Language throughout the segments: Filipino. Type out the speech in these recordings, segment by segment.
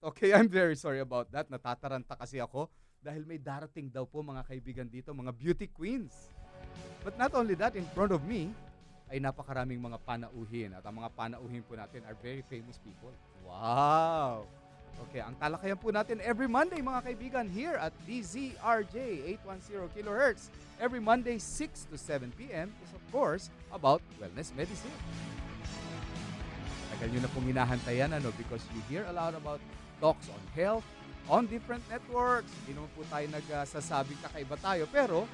Okay, I'm very sorry about that. Natataranta kasi ako dahil may darating daw po mga kaibigan dito, mga beauty queens. But not only that, in front of me ay napakaraming mga panauhin. At ang mga panauhin po natin are very famous people. Wow! Okay, ang talakayan po natin every Monday mga kaibigan here at DZRJ 810 kHz. Every Monday 6 to 7 p.m. is of course about wellness medicine. Tagal nyo na pong hinahantayan because you hear a lot about talks on health, on different networks. Hindi naman po tayo nagsasabing kakaiba tayo. Pero,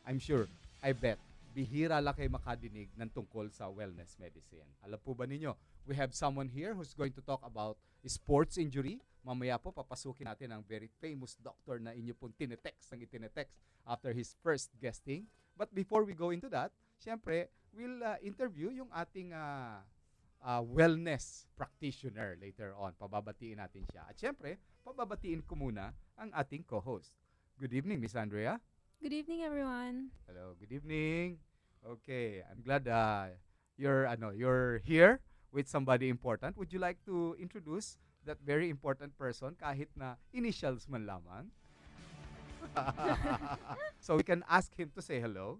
I'm sure, I bet, bihira lang kayo makadinig ng tungkol sa wellness medicine. Alam po ba ninyo, we have someone here who's going to talk about sports injury. Mamaya po, papasukin natin ang very famous doctor na inyo pong tinetext after his first guesting. But before we go into that, syempre, we'll interview yung ating wellness practitioner later on. Pababatiin natin siya. At syempre, pababatiin ko muna ang ating co-host. Good evening, Miss Andrea. Good evening, everyone. Hello, good evening. Okay, I'm glad you're here with somebody important. Would you like to introduce that very important person kahit na initials man lamang? So we can ask him to say hello.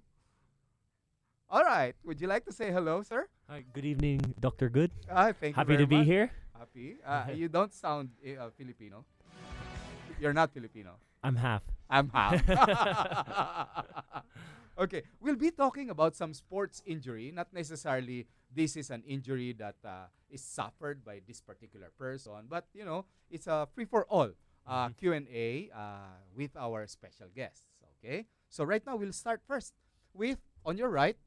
All right. Would you like to say hello, sir? Hi, good evening, Dr. Good. Thank Happy you very to be much. here. Happy. You don't sound Filipino. You're not Filipino. I'm half. I'm half. Okay. We'll be talking about some sports injury. Not necessarily this is an injury that is suffered by this particular person. But, it's a free-for-all Q&A with our special guests. Okay? So right now, we'll start first with, on your right,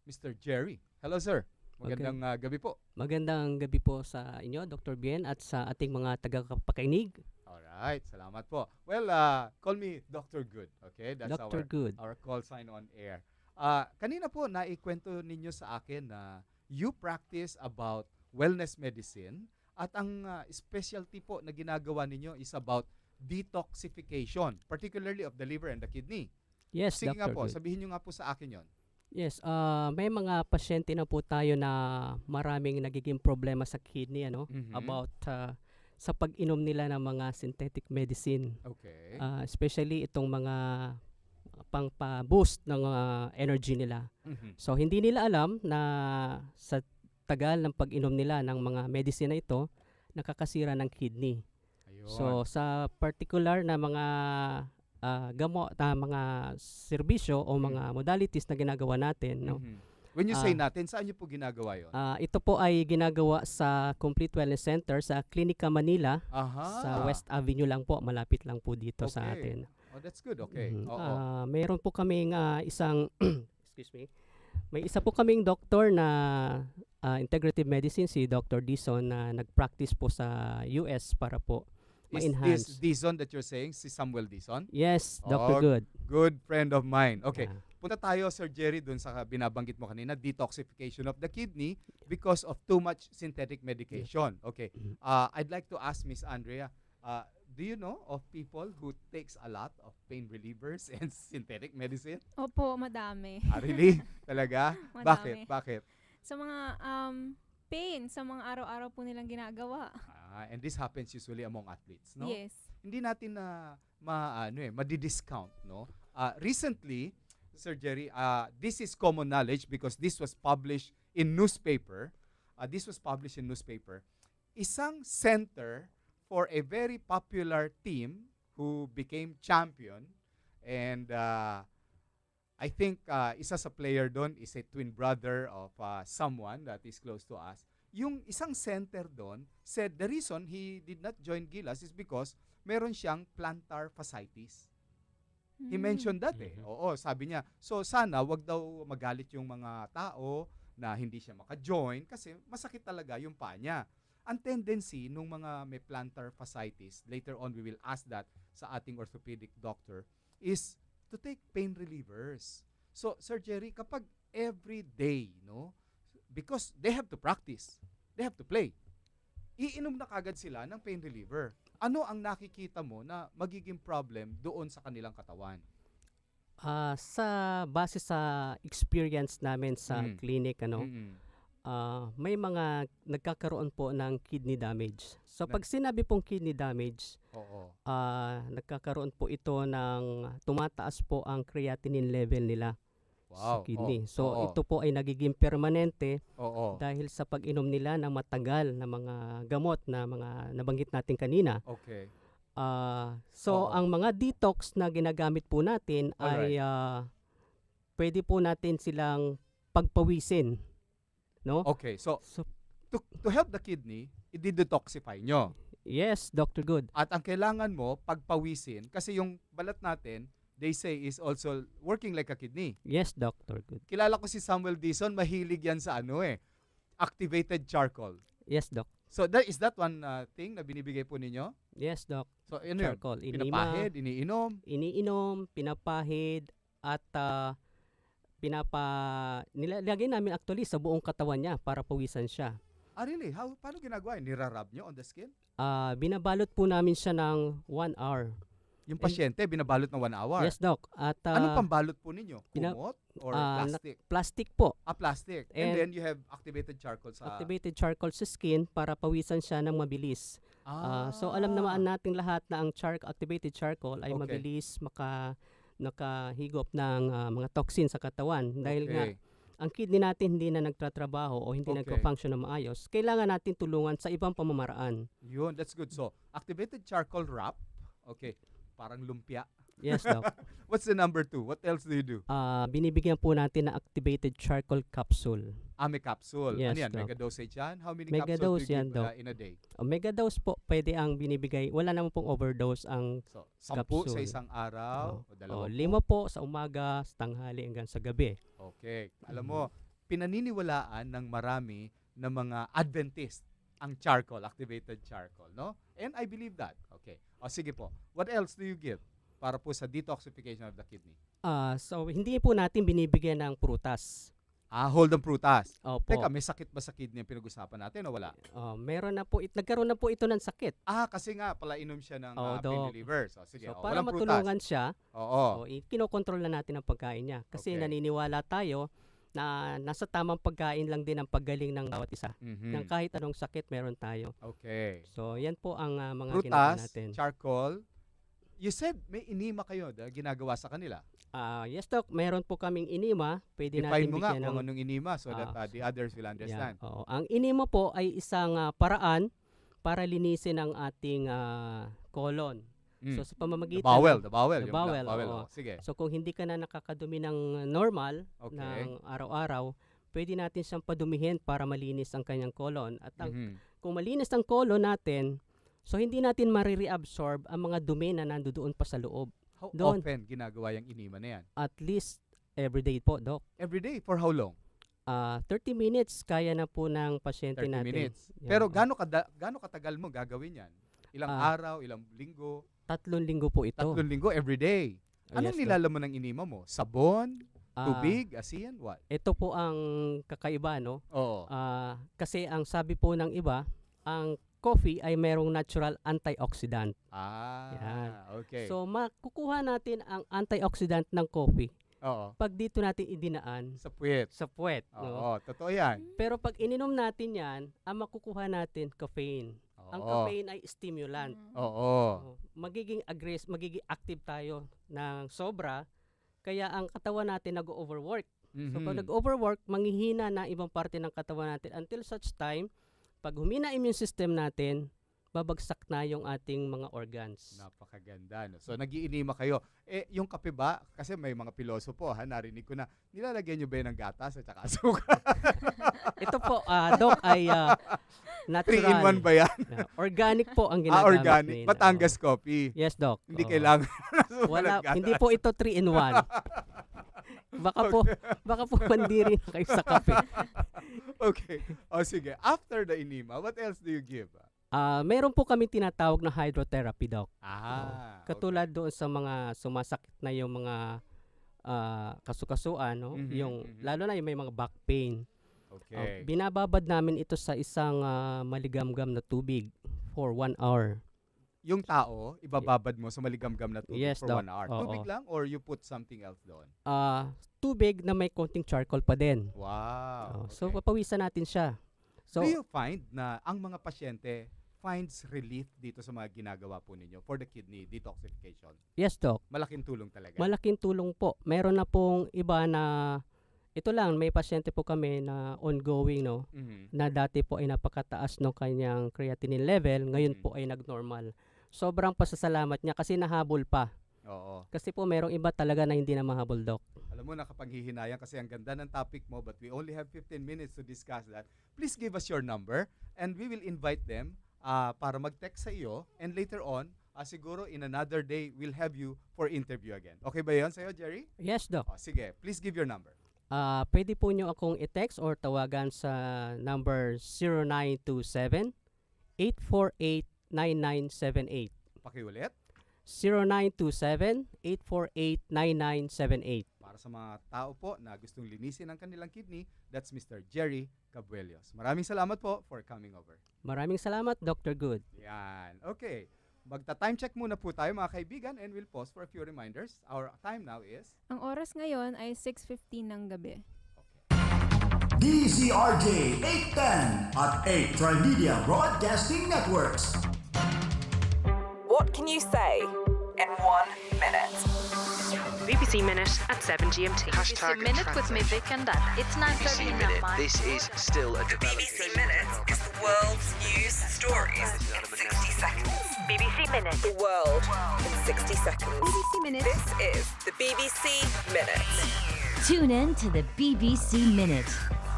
Mr. Jerry. Hello, sir. Magandang gabi po. Magandang gabi po sa inyo, Dr. Bien, at sa ating mga tagapakinig. Alright, salamat po. Well, call me Dr. Good. Okay? That's Dr. Good. our call sign on air. Kanina po, naikwento ninyo sa akin na you practice about wellness medicine at ang specialty po na ginagawa ninyo is about detoxification, particularly of the liver and the kidney. Yes, Sige nga Dr. po, Good. sabihin nyo nga po sa akin yon. Yes, may mga pasyente na po tayo na maraming nagiging problema sa kidney, about sa pag-inom nila ng mga synthetic medicine. Okay. Especially itong mga pang-boost ng energy nila. So, hindi nila alam na sa tagal ng pag-inom nila ng mga medicine na ito, nakakasira ng kidney. Ayun. So, sa particular na mga gamot na mga serbisyo o mga modalities na ginagawa natin, no? When you say natin, saan nyo po ginagawa yon? Ito po ay ginagawa sa Complete Wellness Center sa KLINIKA Manila. Aha. Sa West Avenue lang po, malapit lang po dito sa Okay. atin. Oh, that's good. Okay. Mayroon po kaming isang excuse me. May isa po kaming doktor na integrative medicine, si Dr. Dison, na nag-practice po sa US para po Is ma-enhance. this Dizon that you're saying? Si Samuel Dizon? Yes, Oh, Dr. Good. Good friend of mine. Okay. Yeah. Punta tayo, Sir Jerry, dun sa binabanggit mo kanina, detoxification of the kidney because of too much synthetic medication. Okay. I'd like to ask Miss Andrea, do you know of people who takes a lot of pain relievers and synthetic medicine? Opo, madami. Really? Talaga? Madami. Bakit? Sa mga pain, sa mga araw-araw po nilang ginagawa. And this happens usually among athletes, no? Yes. Hindi natin na madi-discount, no? Recently, Sir Jerry, this is common knowledge because this was published in newspaper. Isang center for a very popular team who became champion, and I think isa sa player doon is a twin brother of someone that is close to us. Yung isang center doon said the reason he did not join Gilas is because meron siyang plantar fasciitis. He mentioned that Oo, sabi niya. So sana wag daw magalit yung mga tao na hindi siya maka-join kasi masakit talaga yung paa niya. Ang tendency nung mga may plantar fasciitis, later on we will ask that sa ating orthopedic doctor, is to take pain relievers. So Sir Jerry, kapag every day, no? Because they have to practice. They have to play. Iinom na kagad sila ng pain reliever. Ano ang nakikita mo na magiging problem doon sa kanilang katawan? Sa base sa experience namin sa clinic, may mga nagkakaroon po ng kidney damage. So pag sinabi pong kidney damage, Oo. nagkakaroon po ito ng tumataas po ang creatinine level nila sa Wow. kidney. Oo. So Oo. ito po ay nagiging permanente Oo. dahil sa pag-inom nila ng matagal na mga gamot na mga nabanggit natin kanina. Okay. Oo. So ang mga detox na ginagamit po natin ay pwede po natin silang pagpawisin, no? Okay. So, So to help the kidney, i-detoxify nyo. yes, Dr. Good. At ang kailangan mo, pagpawisin, kasi yung balat natin, they say is also working like a kidney. Yes, Dr. Good. Kilala ko si Samuel Dison, mahilig yan sa activated charcoal. Yes, Doc. So, is that one thing na binibigay po ninyo? Yes, Doc. So, ano yun? Charcoal. Pinapahid, iniinom? Iniinom, pinapahid, at nilagay namin actually sa buong katawan niya para pawisan siya. Really? Paano ginagawa yun? Nirarab nyo on the skin? Binabalot po namin siya ng 1 hour. Yung pasyente, binabalot ng 1 hour? Yes, Doc. At Anong pambalot po ninyo? Kumot or plastic? plastic po. Plastic. And then you have activated charcoal sa... Activated charcoal sa skin para pawisan siya ng mabilis. So alam naman nating lahat na ang activated charcoal ay Okay. mabilis nakahigop ng mga toxin sa katawan. Dahil nga ang kidney natin hindi na nagtatrabaho o hindi Okay. nagpa-function na maayos, kailangan natin tulungan sa ibang pamamaraan. Yun, that's good. So, activated charcoal wrap. Okay. Parang lumpia. Yes, Doc. What's the number 2? What else do you do? Binibigyan po natin ng activated charcoal capsule. May capsule. Yes, Ano yan? Doc. Mega dosage yan? How many Mega capsules dose do you yan, give Doc. in a day? Mega dose po, pwede ang binibigay. Wala naman pong overdose ang So, 10 sa Capsule. isang araw o 2? 5 po sa umaga, sa tanghali hanggang sa gabi. Okay. Alam mo, pinaniniwalaan ng marami na mga Adventist ang charcoal, activated charcoal, no? And I believe that. Okay. O sige po. What else do you give para po sa detoxification of the kidney? So hindi po natin binibigyan ng prutas. Hold ang prutas. Opo. Teka, may sakit ba sa kidney ang pinag-usapan natin o wala? Meron na po, nagkaroon na po ito ng sakit. Kasi nga, pala inom siya ng pain Doc. reliever. So, sige, So para walang prutas. matulungan siya, Oo. kinokontrol na natin ang pagkain niya. Kasi Okay. naniniwala tayo na nasa tamang pagkain lang din ang paggaling ng bawat isa. Ng kahit anong sakit meron tayo. Okay. So yan po ang mga ginagawa Prutas, natin. charcoal. You said may inima kayo ginagawa sa kanila. Yes, Doc. Meron po kaming inima. Pwede Define natin mo nga bigyan kung ng... anong inima so that the others will understand. Yan, oo. Ang inima po ay isang paraan para linisin ang ating colon. So sa pamamagitan... The bowel. The Yung bowel, bowel. oo. Sige. So kung hindi ka na nakakadumi ng normal, Okay. ng araw-araw, pwede natin siyang padumihin para malinis ang kanyang colon. At kung malinis ang colon natin, so hindi natin marireabsorb ang mga dumi na nandoon pa sa loob. How Doon. often ginagawa yung inima na yan? At least everyday po, Doc. Every day? For how long? 30 minutes kaya na po ng pasyente 30 natin. minutes. Yan, Pero oo. gaano katagal mo gagawin yan? Ilang araw, ilang linggo? 3 linggo po ito. 3 linggo every day. Anong Yes, Doc. nilalaman ng inima mo? Sabon? Tubig? Asin? What? Ito po ang kakaiba, no? Oo. Kasi ang sabi po ng iba, ang coffee ay merong natural antioxidant. Yan. Okay. So makukuha natin ang antioxidant ng coffee Oo. pag dito natin idinaan Sa puwet. sa puwet. No? Oo, totoo yan. Pero pag ininom natin yan, ang makukuha natin caffeine. Ang Oo. caffeine ay stimulant. Oo. Magiging active tayo ng sobra, kaya ang katawan natin nag-overwork. So pag nag-overwork, manghihina na ibang parte ng katawan natin until such time, pag humina immune system natin, babagsak na yung ating mga organs. Napakaganda. No? So, nagiinima kayo. Yung kape ba, kasi may mga pilosopo, narinig ko na, nilalagyan nyo ba yun ng gatas at saka asukal? Ito po, Doc, ay natural. 3-in-1 ba yan? Organic po ang ginagamit. Organic. nila. Batangas coffee. Yes, Doc. Hindi Oo. kailangan. Wala, hindi po ito 3-in-1. Baka po mandiri na kayo sa kape. Okay. Sige. After the enema, what else do you give? Meron po kami tinatawag na hydrotherapy, Doc. Katulad okay. doon sa mga sumasakit na yung mga kasukasuan, no? Lalo na yung may mga back pain. Okay. Binababad namin ito sa isang maligamgam na tubig for 1 hour. Yung tao, ibababad mo sa maligamgam na tubig Yes, for Doc. 1 hour. Oo. Tubig lang or you put something else doon? tubig na may konting charcoal pa din. Wow. So okay. papawisan natin siya. So Do you find na ang mga pasyente finds relief dito sa mga ginagawa po ninyo for the kidney detoxification? yes, Doc. Malaking tulong talaga. Malaking tulong po. Meron na pong iba na ito lang, may pasyente po kami na ongoing, no, Mhm. na dati po ay napakataas ng kanyang creatinine level, ngayon po ay nagnormal. Sobrang pasasalamat niya kasi nahabol pa. Oo. Kasi po merong iba talaga na hindi na mahabol, Doc. Alam mo, nakapanghihinayang kasi ang ganda ng topic mo, but we only have 15 minutes to discuss that. Please give us your number and we will invite them para mag-text sa iyo, and later on, siguro in another day, we'll have you for interview again. Okay ba yun sa'yo, Jerry? Yes, Doc. Sige, please give your number. Pwede po nyo akong i-text or tawagan sa number 0927-848-9978. Pakiulit. 0927-848-9978. Para sa mga tao po na gustong linisin ang kanilang kidney, that's Mr. Jerry Cabuelios. Maraming salamat po for coming over. Maraming salamat, Dr. Good. Yan. Okay. Magta-time check muna po tayo mga kaibigan and we'll pause for a few reminders. Our time now is... Ang oras ngayon ay 6:15 ng gabi. DZRJ 810 at 8 Trimedia Broadcasting Networks. What can you say in 1 minute? BBC Minute at 7 GMT. BBC Minute with me, Vic and Dad. It's 9:30 in the morning. This is still a The BBC Minute is the world's news stories in 60 seconds. BBC Minute. The world in 60 seconds. BBC Minute. This is the BBC Minute. Tune in to the BBC Minute.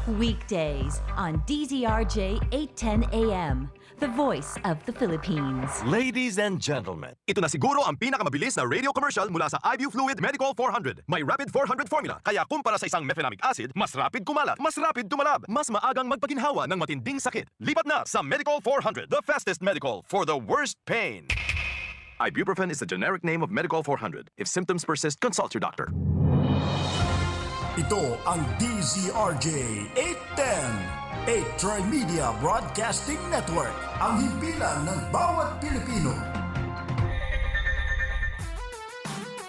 Weekdays on DZRJ 810 AM. The voice of the Philippines. Ladies and gentlemen, ito na siguro ang pinakamabilis na radio commercial mula sa IBU Fluid Medical 400. May Rapid 400 formula, kaya kumpara sa isang mefenamic acid, mas rapid kumalat, mas rapid tumalab, mas maagang magpaginhawa ng matinding sakit. Lipat na sa Medical 400, the fastest medical for the worst pain. Ibuprofen is the generic name of Medical 400. If symptoms persist, consult your doctor. Ito ang DZRJ 810. 8 Trimedia Broadcasting Network, ang himpilan ng bawat Pilipino.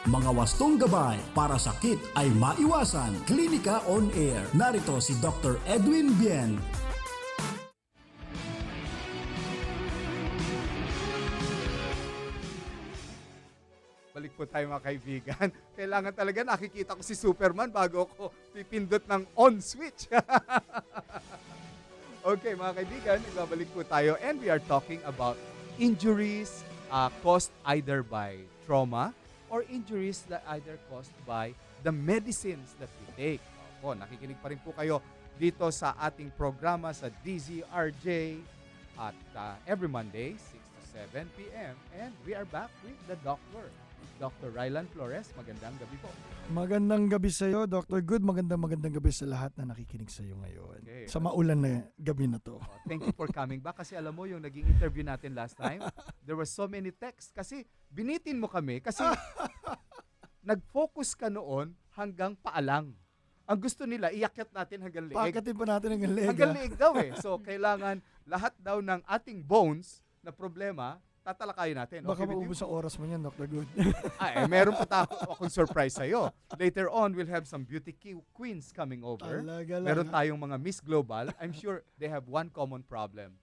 Mga wastong gabay para sakit ay maiwasan. Klinika on Air. Narito si Dr. Edwin Bien. Balik po tayo mga kaibigan. Kailangan talaga nakikita ko si Superman bago ako pipindot ng on switch. Okay, mga kaibigan, nagbabalik po tayo and we are talking about injuries caused either by trauma or injuries that either caused by the medicines that we take. Opo, nakikinig pa rin po kayo dito sa ating programa sa DZRJ at every Monday, 6 to 7 p.m. And we are back with the doctor, Dr. Rylan Flores. Magandang gabi po. Magandang gabi sa iyo, Dr. Good. Magandang gabi sa lahat na nakikinig sa iyo ngayon. Okay. Sa maulan na gabi na to. Thank you for coming back kasi alam mo yung naging interview natin last time, there were so many texts kasi binitin mo kami kasi nag-focus ka noon hanggang paalang. Ang gusto nila, iakyat natin hanggang leeg. Pakatin pa natin hanggang leeg. Hanggang leeg daw eh. So, kailangan lahat daw ng ating bones na problema, tatalakayin natin. Baka maubos ang oras mo yan, Dr. Good. Meron pa akong surprise sa'yo. Later on, we'll have some beauty queens coming over. Meron tayong mga Miss Global. I'm sure they have one common problem.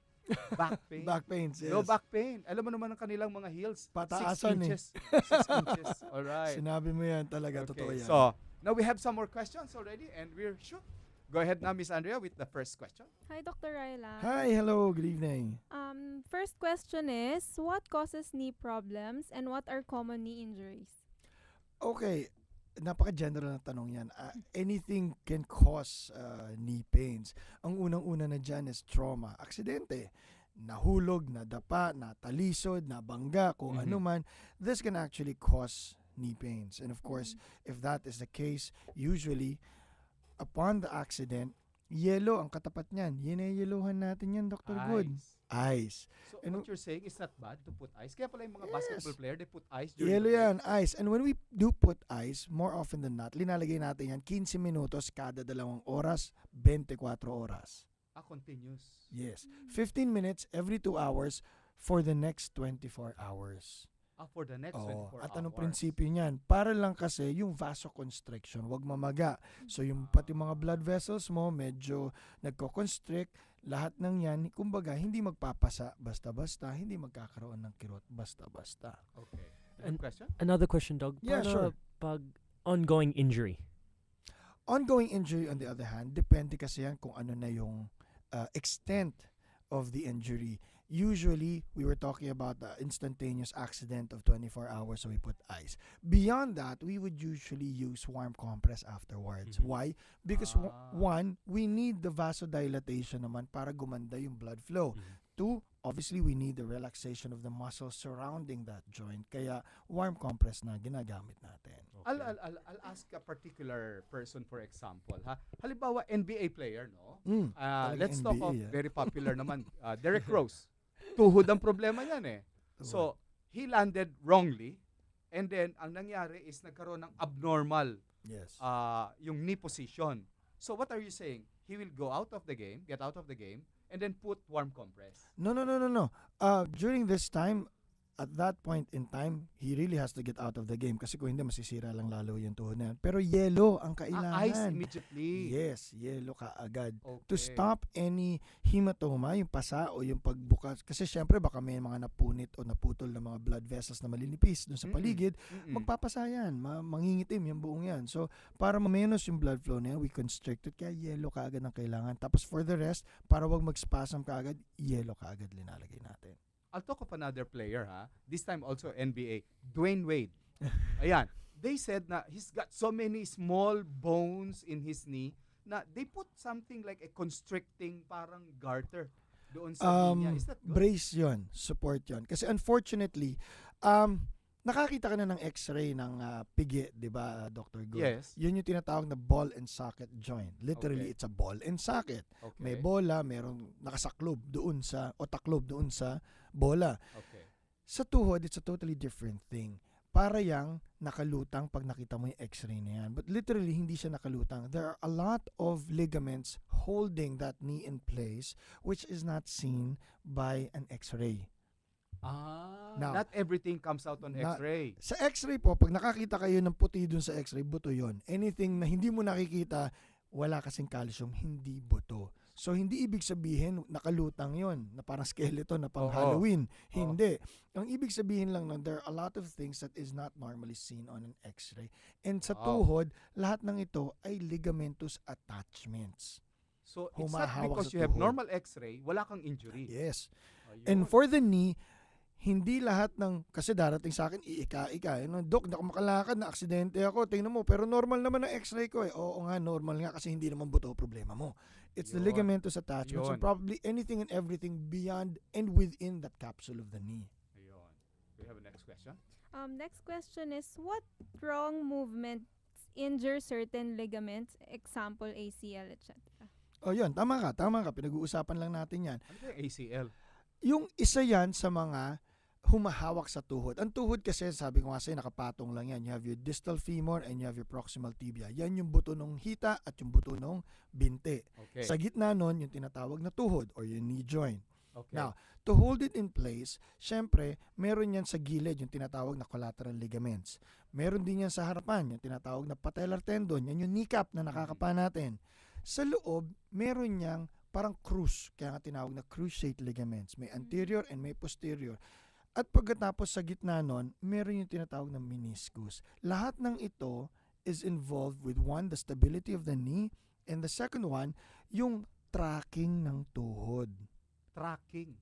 Back pain. Back pain, yes. No back pain. Alam mo naman ang kanilang mga heels. Pataasan 6 inches. 6 inches. Alright. Sinabi mo yan talaga. Okay. Totoo yan. So, now we have some more questions already and we're shoot. Go ahead now, Miss Andrea, with the first question. Hi, Dr. Ryla. Hi, hello, good evening. First question is, what causes knee problems and what are common knee injuries? Okay, napaka-general na tanong yan. Anything can cause knee pains. Ang unang-una na dyan is trauma. Aksidente, nahulog, nadapa, natalisod, nabangga, kung ano man. This can actually cause knee pains. And of course, if that is the case, usually, upon the accident, yellow ang katapat niyan. Yellowan natin yan, Dr. Good. Ice. So, and what you're saying is not bad to put ice? Kaya pala yung mga basketball player, they put ice during yellow yan, ice. And when we do put ice, more often than not, linalagay natin yan 15 minutos kada 2 oras, 24 oras. Continuous. Yes. 15 minutes every 2 hours for the next 24 hours. For the next 24 At anong hours. prinsipyo niyan? Para lang kasi yung vasoconstriction, wag mamaga. So yung pati mga blood vessels mo medyo nagko-constrict, lahat ng yan, kumbaga, hindi magpapasa basta-basta, hindi magkakaroon ng kirot basta-basta. Okay. And Question? another question, Doc. Yeah, sure. Pag ongoing injury. Ongoing injury, on the other hand, depende kasi yan kung ano na yung extent of the injury. Usually, we were talking about the instantaneous accident of 24 hours, so we put ice. Beyond that, we would usually use warm compress afterwards. Why? Because one, we need the vasodilatation naman para gumanda yung blood flow. Two, obviously, we need the relaxation of the muscles surrounding that joint. Kaya warm compress na ginagamit natin. I'll ask a particular person, for example. Halimbawa, NBA player, no? Let's talk of very popular naman, Derrick Rose. Tuhod ang problema niyan eh. So, he landed wrongly, and then, ang nangyari is nagkaroon ng abnormal yung knee position. So, what are you saying? He will go out of the game, get out of the game, and then put warm compress? No. During this time, at that point in time, he really has to get out of the game kasi kung hindi, masisira lang lalo yung tuhod na yan. Pero yellow ang kailangan. Ice immediately. Yes, yellow ka agad. Okay. To stop any hematoma, yung pasa o yung pagbukas. Kasi syempre baka may mga napunit o naputol na mga blood vessels na malinipis dun sa paligid. Magpapasa yan. Mangingitim yung buong yan. So, para mamenos yung blood flow na yan, we constrict it. Kaya yellow ka agad ang kailangan. Tapos for the rest, para wag mag-spasm ka agad, yellow ka agad linalagay natin. I'll talk of another player, this time also NBA, Dwayne Wade. Ayan, they said na he's got so many small bones in his knee na they put something like a constricting parang garter doon sa knee niya. Is that good? Brace yon, support yon. Kasi unfortunately, nakakita ka na ng x-ray ng pigi, di ba, Dr. Good? Yes. Yun yung tinatawag na ball and socket joint. Literally, it's a ball and socket. Okay. May bola, merong nakasaklob doon sa, o taklob doon sa bola. Okay. Sa tuhod, it's a totally different thing. Para yang nakalutang pag nakita mo yung x-ray na yan. But literally, hindi siya nakalutang. There are a lot of ligaments holding that knee in place which is not seen by an x-ray. Now, not everything comes out on x-ray. Sa x-ray po, pag nakakita kayo ng puti dun sa x-ray, buto yon. Anything na hindi mo nakikita, wala kasing calcium, hindi buto. So, hindi ibig sabihin, nakalutang yon na parang skeleton na pang Halloween. Hindi. Ang ibig sabihin lang na there are a lot of things that is not normally seen on an x-ray. And sa tuhod, lahat ng ito ay ligamentous attachments. So, it's not because you have normal x-ray, wala kang injury. Yes. And for the knee, hindi lahat ng, kasi darating sa akin, iika-ika. Dok, hindi ako makalakad, na aksidente ako, tingnan mo, pero normal naman ang x-ray ko eh. Oo nga, normal nga kasi hindi naman buto problema mo. It's the ligamentous attachment. So probably anything and everything beyond and within that capsule of the knee. Ayun. We have a next question. Next question is, what wrong movements injure certain ligaments, example ACL, etc.? Oh, yun. Tama ka. Pinag-uusapan lang natin yan. Ano ba yung ACL? Yung isa yan sa mga humahawak sa tuhod. Ang tuhod kasi, sabi ko nga sa'yo, nakapatong lang yan. You have your distal femur and you have your proximal tibia. Yan yung buto ng hita at yung buto ng binte. Okay. Sa gitna nun, yung tinatawag na tuhod or yung knee joint. Okay. Now, to hold it in place, syempre, meron yan sa gilid, yung tinatawag na collateral ligaments. Meron din yan sa harapan, yung tinatawag na patellar tendon. Yan yung kneecap na nakakapa natin. Sa loob, meron yang parang cruise, kaya nga tinawag na cruciate ligaments. May anterior and may posterior. At pagkatapos sa gitna nun, meron yung tinatawag na meniscus. Lahat ng ito is involved with one, the stability of the knee, and the second one, yung tracking ng tuhod. Tracking.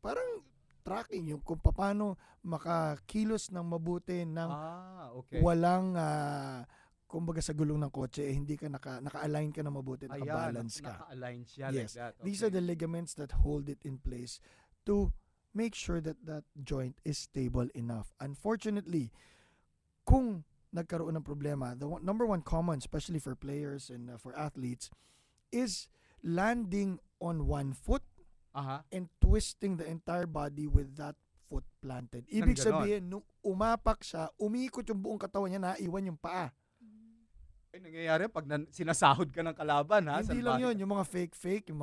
Parang tracking, yung kung paano makakilos ng mabuti ng walang kumbaga sa gulong ng kotse, hindi ka naka-align ka na mabuti, naka-balance ka. Naka-align siya yes. like that. Okay. These are the ligaments that hold it in place to make sure that that joint is stable enough. Unfortunately, kung nagkaroon ng problema, the number one common, especially for players and for athletes, is landing on one foot and twisting the entire body with that foot planted. Ibig sabihin, nung umapak siya, umiikot yung buong katawan niya, naiwan yung paa. Ay, nangyayari pag sinasahod ka ng kalaban, ha? Hindi Salbahe lang yun, ka. yung mga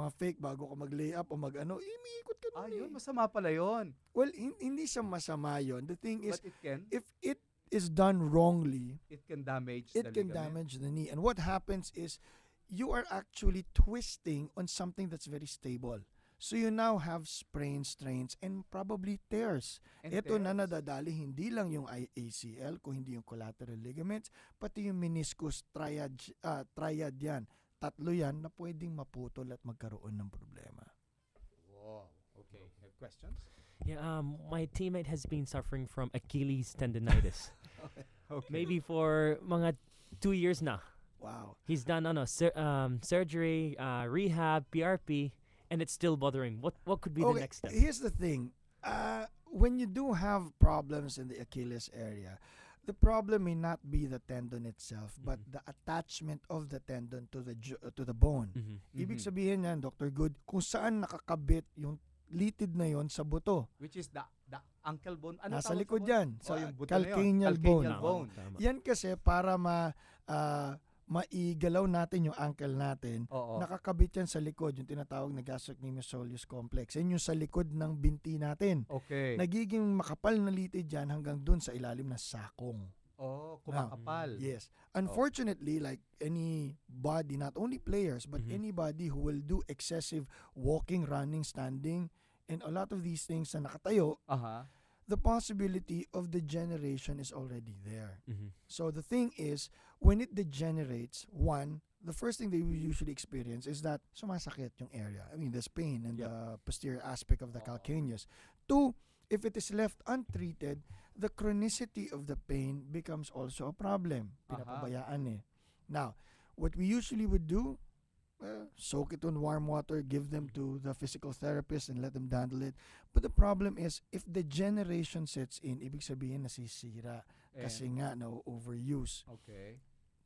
fake bago ka mag-lay up o mag-ano, umiikot ka nun Yun, masama pala yun. Well, hindi siya masama yun. The thing is, But it can. if it is done wrongly, It can damage it the can ligament. damage the knee. And what happens is, you are actually twisting on something that's very stable. So you now have sprains, strains, and probably tears. And Ito na tears. nadadali hindi lang yung ACL, kung hindi yung collateral ligaments, pati yung meniscus, triad yan. Tatlo yan na pwedeng maputol at magkaroon ng problema. Wow. Okay. Have questions? Yeah, my teammate has been suffering from Achilles tendonitis. Okay. Maybe for mga 2 years na. Wow. He's done surgery, rehab, PRP, and it's still bothering. What could be the next step? Here's the thing. When you do have problems in the Achilles area, the problem may not be the tendon itself, but the attachment of the tendon to the bone. Ibig sabihin yan, Dr. Good, kung saan nakakabit yung litid na yon sa buto. Which is the ankle bone. Ano Nasa tawag sa likod bone? yan. So, Sa yung buto calcaneal na yun. bone. Calcaneal bone. Yan kasi para maigalaw natin yung ankle natin, Oo. nakakabit yan sa likod, yung tinatawag na gastrocnemius soleus complex. Yan yung sa likod ng binti natin. Okay. Nagiging makapal na litid yan hanggang dun sa ilalim ng sakong. Kumakapal. Yes. Unfortunately, like any body, not only players, but anybody who will do excessive walking, running, standing, and a lot of these things na nakatayo, the possibility of degeneration is already there. So the thing is, when it degenerates, the first thing they will usually experience is that sumasakit yung area. I mean, there's pain in the posterior aspect of the calcaneus. 2, if it is left untreated, the chronicity of the pain becomes also a problem. Pinapabayaan eh. Now, what we usually would do, soak it in warm water, give them to the physical therapist and let them handle it. But the problem is, if degeneration sets in, ibig sabihin nasisira kasi nga na-overuse. Okay.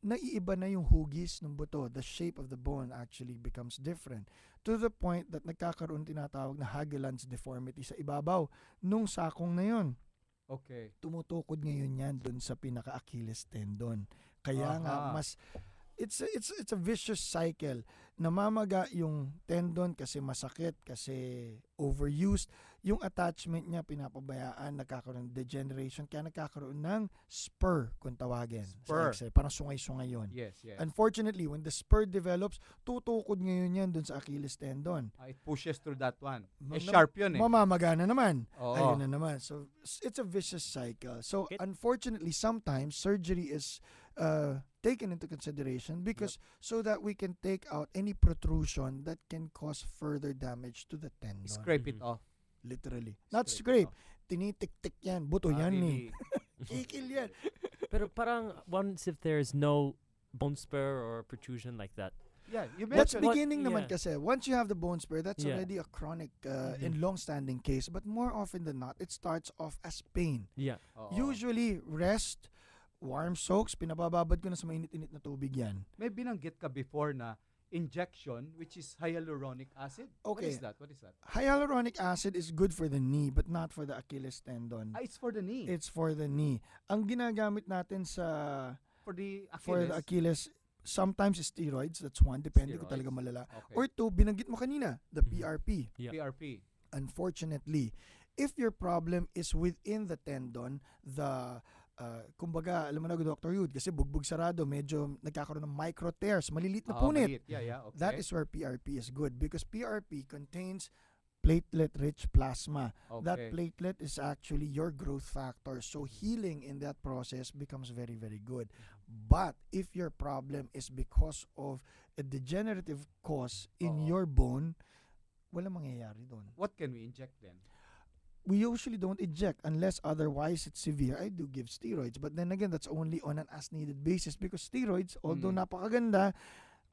Naiiba na yung hugis ng buto. The shape of the bone actually becomes different. To the point that nagkakaroon tinatawag na Hageland's deformity sa ibabaw nung sakong na yun. Okay. Tumutukod ngayon yan dun sa pinaka-Achilles tendon. Kaya nga mas it's a vicious cycle. Namamaga yung tendon kasi masakit, kasi overused. Yung attachment niya pinapabayaan, nagkakaroon ng degeneration, kaya nagkakaroon ng spur kung tawagin. Spur. Sa parang sungay-sungay yun. Yes. Unfortunately, when the spur develops, tutukod ngayon yan dun sa Achilles tendon. It pushes through that one. Sharp yun eh. Mamamaga na naman. Oo. Ayun na naman. So, it's a vicious cycle. So, unfortunately, sometimes surgery is taken into consideration because so that we can take out any protrusion that can cause further damage to the tendon. Scrape it off. Literally. Not scrape. Tinitik-tik yan. Buto yan eh. Kikil yan. Pero parang once if there's no bone spur or protrusion like that. Yeah, you That's mentioned. beginning naman kasi. Once you have the bone spur, that's Yeah. already a chronic and long-standing case. But more often than not, it starts off as pain. Yeah. Usually, rest, warm soaks, pinabababad ko na sa mainit-init na tubig yan. May binanggit ka before na injection, which is hyaluronic acid. Okay. What is that? Hyaluronic acid is good for the knee but not for the Achilles tendon. It's for the knee. It's for the knee. Ang ginagamit natin for the Achilles. for the Achilles, sometimes steroids, that's one, depende kung talaga malala. Okay. Or 2, binanggit mo kanina, the PRP. Yeah. PRP. Unfortunately, if your problem is within the tendon, kumbaga, alam mo na, Dr. Yud, kasi bugbog sarado, medyo nagkakaroon ng micro tears, malilit na punit. Yeah, okay. That is where PRP is good because PRP contains platelet-rich plasma. Okay. That platelet is actually your growth factor. So healing in that process becomes very, very good. But if your problem is because of a degenerative cause in your bone, wala mangyayari doon. What can we inject then? We usually don't inject unless otherwise it's severe. I do give steroids. But then again, that's only on an as-needed basis because steroids, although napakaganda,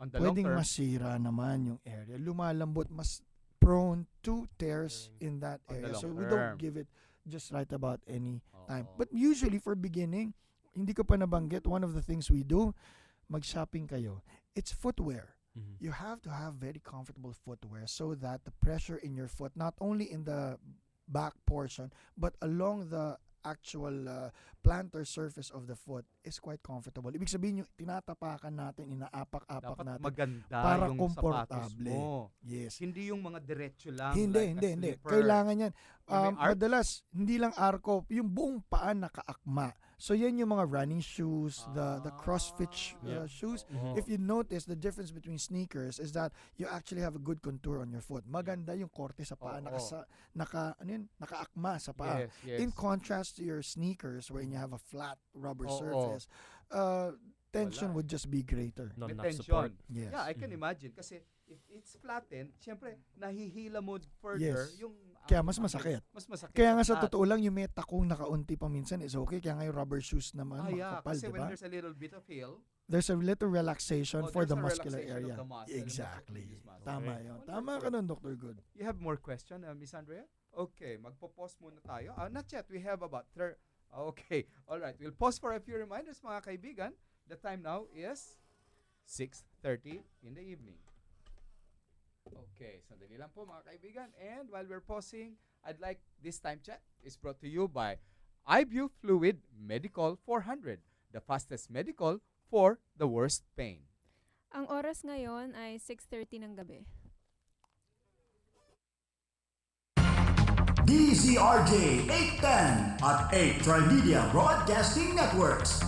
On the pwedeng long term, masira naman yung area. Lumalambot, mas prone to tears in that On the area. long So we term. don't give it just right about any time. But usually for beginning, hindi ko pa nabanggit, one of the things we do, mag-shopping kayo. It's footwear. You have to have very comfortable footwear so that the pressure in your foot, not only in the back portion, but along the actual plantar surface of the foot is quite comfortable. Ibig sabihin yung tinatapakan natin, inaapak-apak Dapat natin maganda para yung sapatos komportable. mo. Yes. Hindi yung mga diretso lang. Hindi. slipper. Kailangan yan. May arch? Madalas, hindi lang arko, yung buong paa nakaakma. So yan yung mga running shoes, the CrossFit shoes. If you notice, the difference between sneakers is that you actually have a good contour on your foot. Maganda yung korte sa paa, nakaakma sa paa. Yes. In contrast to your sneakers, wherein you have a flat rubber surface, tension would just be greater. May Support. tension. Yes. Yeah, I can imagine. Kasi if it's flattened, syempre, nahihila mo further Yes. yung... Kaya mas masakit. Mas masakit. Kaya nga sa totoo lang, yung may takong nakaunti pa minsan is okay. Kaya nga yung rubber shoes naman, Yeah. makapal, Kasi diba? when there's a little bit of heel, There's a little relaxation for there's the a muscular relaxation of area. the muscle, Exactly. the muscle. Tama Okay. yun. Tama ka nun, Dr. Good. you have more question, Miss Andrea? Okay, magpo-pause muna tayo. Not yet. We have about okay. All right. We'll pause for a few reminders, mga kaibigan. The time now is 6:30 in the evening. Okay, sandali lang po mga kaibigan. And while we're pausing, I'd like this time check is brought to you by iBu Fluid Medical 400, the fastest medical for the worst pain. Ang oras ngayon ay 6:30 ng gabi. DZRJ 810 at 8 Trimedia Broadcasting Networks.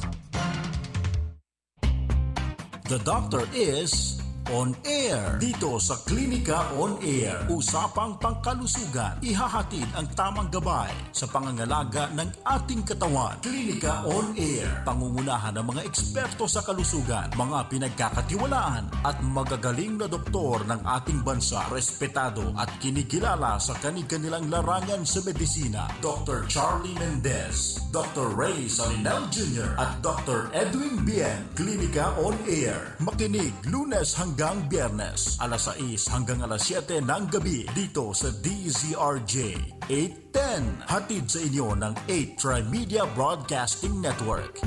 The doctor is on air. Dito sa Klinika on Air, usapang pangkalusugan, ihahatid ang tamang gabay sa pangangalaga ng ating katawan. Klinika on Air, pangungunahan ng mga eksperto sa kalusugan, mga pinagkakatiwalaan at magagaling na doktor ng ating bansa, respetado at kinikilala sa kani-kanilang larangan sa medisina. Dr. Charlie Mendez, Dr. Ray Salinel Jr. at Dr. Edwin Bien. Klinika on Air. Makinig Lunes hanggang Biyernes, alas 6 hanggang alas 7 ng gabi dito sa DZRJ 810. Hatid sa inyo ng 8 Trimedia Broadcasting Network.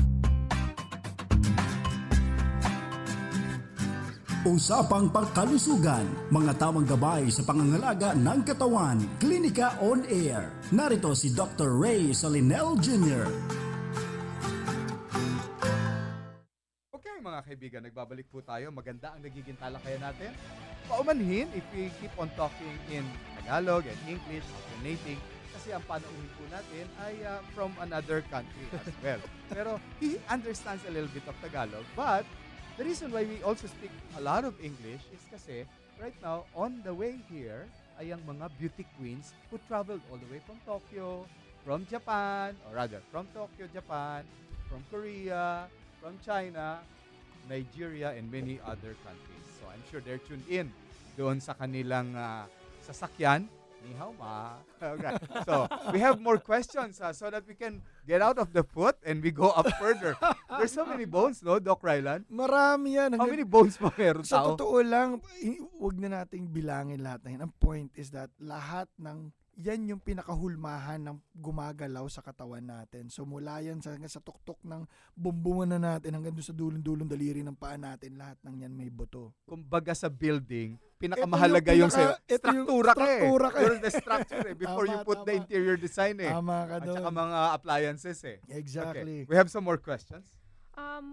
Usapang pangkalusugan, mga tamang gabay sa pangangalaga ng katawan. Klinika on Air. Narito si Dr. Ray Salinel Jr. Okay mga kaibigan, nagbabalik po tayo. Maganda ang nagiging talakayan natin. Paumanhin if we keep on talking in Tagalog and English, alternating, kasi ang panauhin po natin ay from another country as well. Pero he understands a little bit of Tagalog, but the reason why we also speak a lot of English is kasi right now, on the way here, ay ang mga beauty queens who traveled all the way from Tokyo, from Japan, or rather, from Tokyo, Japan, from Korea, from China, Nigeria, and many other countries. So I'm sure they're tuned in doon sa kanilang sasakyan. Ni hao ma. Okay. So we have more questions so that we can get out of the foot and we go up further. There's so many bones, no, Doc Rylan? Marami yan. How many bones pa meron Sa tao? totoo lang, huwag na nating bilangin lahat na yan. Ang point is that lahat ng yan yung pinakahulmahan ng gumagalaw sa katawan natin. So mula yan sa tuktok ng bumbungan na natin hanggang doon sa dulong-dulong daliri ng paa natin, lahat ng yan may buto. Kumbaga sa building, pinakamahalaga yung sa'yo. Struktura ka eh. You're the structure eh. Before you put the interior design eh. Tama ka doon. At saka mga appliances eh. Exactly. Okay. We have some more questions.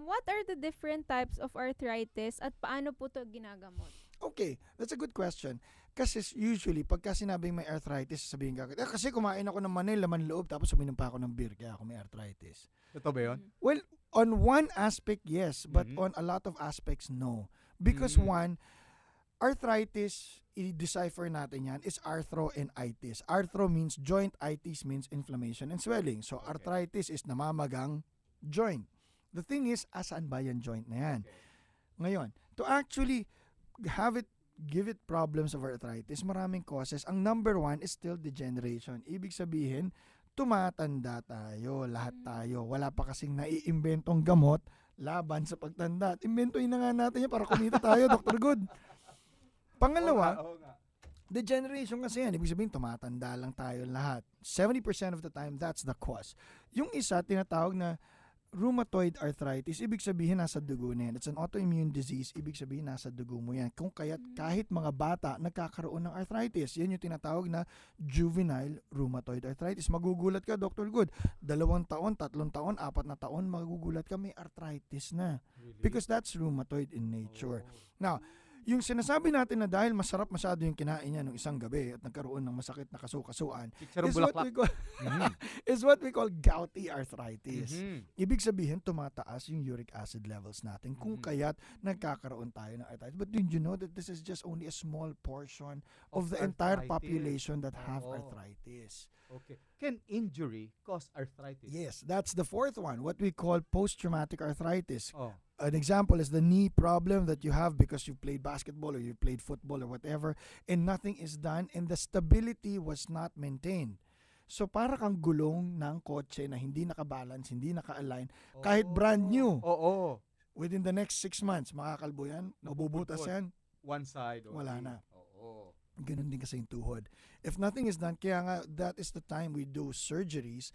What are the different types of arthritis at paano po ito ginagamot? Okay, that's a good question. Kasi usually, pagka sinabing may arthritis, sabihin ka, kasi kumain ako ng manay, laman loob, tapos uminom pa ako ng beer, kaya ako may arthritis. Totoo ba yun? Well, on one aspect, yes. But on a lot of aspects, no. Because one, arthritis, i-decipher natin yan, is arthro and itis. Arthro means joint, itis means inflammation and swelling. So, arthritis is namamagang joint. The thing is, asaan ba yan joint na yan? Ngayon, to actually give it problems of arthritis, maraming causes. Ang number one is still degeneration. Ibig sabihin, tumatanda tayo, lahat tayo. Wala pa kasing naiimbentong gamot laban sa pagtanda. Imbentoin na nga natin yan para kumita tayo, Dr. Good. Pangalawa, degeneration kasi yan. Ibig sabihin, tumatanda lang tayo lahat. 70% of the time, that's the cause. Yung isa, tinatawag na rheumatoid arthritis, ibig sabihin nasa dugo na yan. It's an autoimmune disease, ibig sabihin nasa dugo mo yan. Kung kaya't kahit mga bata nagkakaroon ng arthritis, yan yung tinatawag na juvenile rheumatoid arthritis. Magugulat ka, Dr. Good, 2 taon, 3 taon, 4 na taon, magugulat ka, may arthritis na. Really? Because that's rheumatoid in nature. Now, yung sinasabi natin na dahil masarap masyado yung kinain niya nung isang gabi at nagkaroon ng masakit na kasukasuan is what we call gouty arthritis. Ibig sabihin, tumataas yung uric acid levels natin kung kaya't nagkakaroon tayo ng arthritis. But did you know that this is just only a small portion of the entire population that have arthritis? Okay. Can injury cause arthritis? Yes, that's the fourth one, what we call post-traumatic arthritis. Oh. An example is the knee problem that you have because you played basketball or you played football or whatever and nothing is done and the stability was not maintained. So para kang gulong ng kotse na hindi nakabalance, hindi naka-align, kahit brand new. Within the next 6 months, makakalbo yan, mabubutas yan. One side. Wala na. Ganun din kasi yung tuhod. If nothing is done, kaya nga that is the time we do surgeries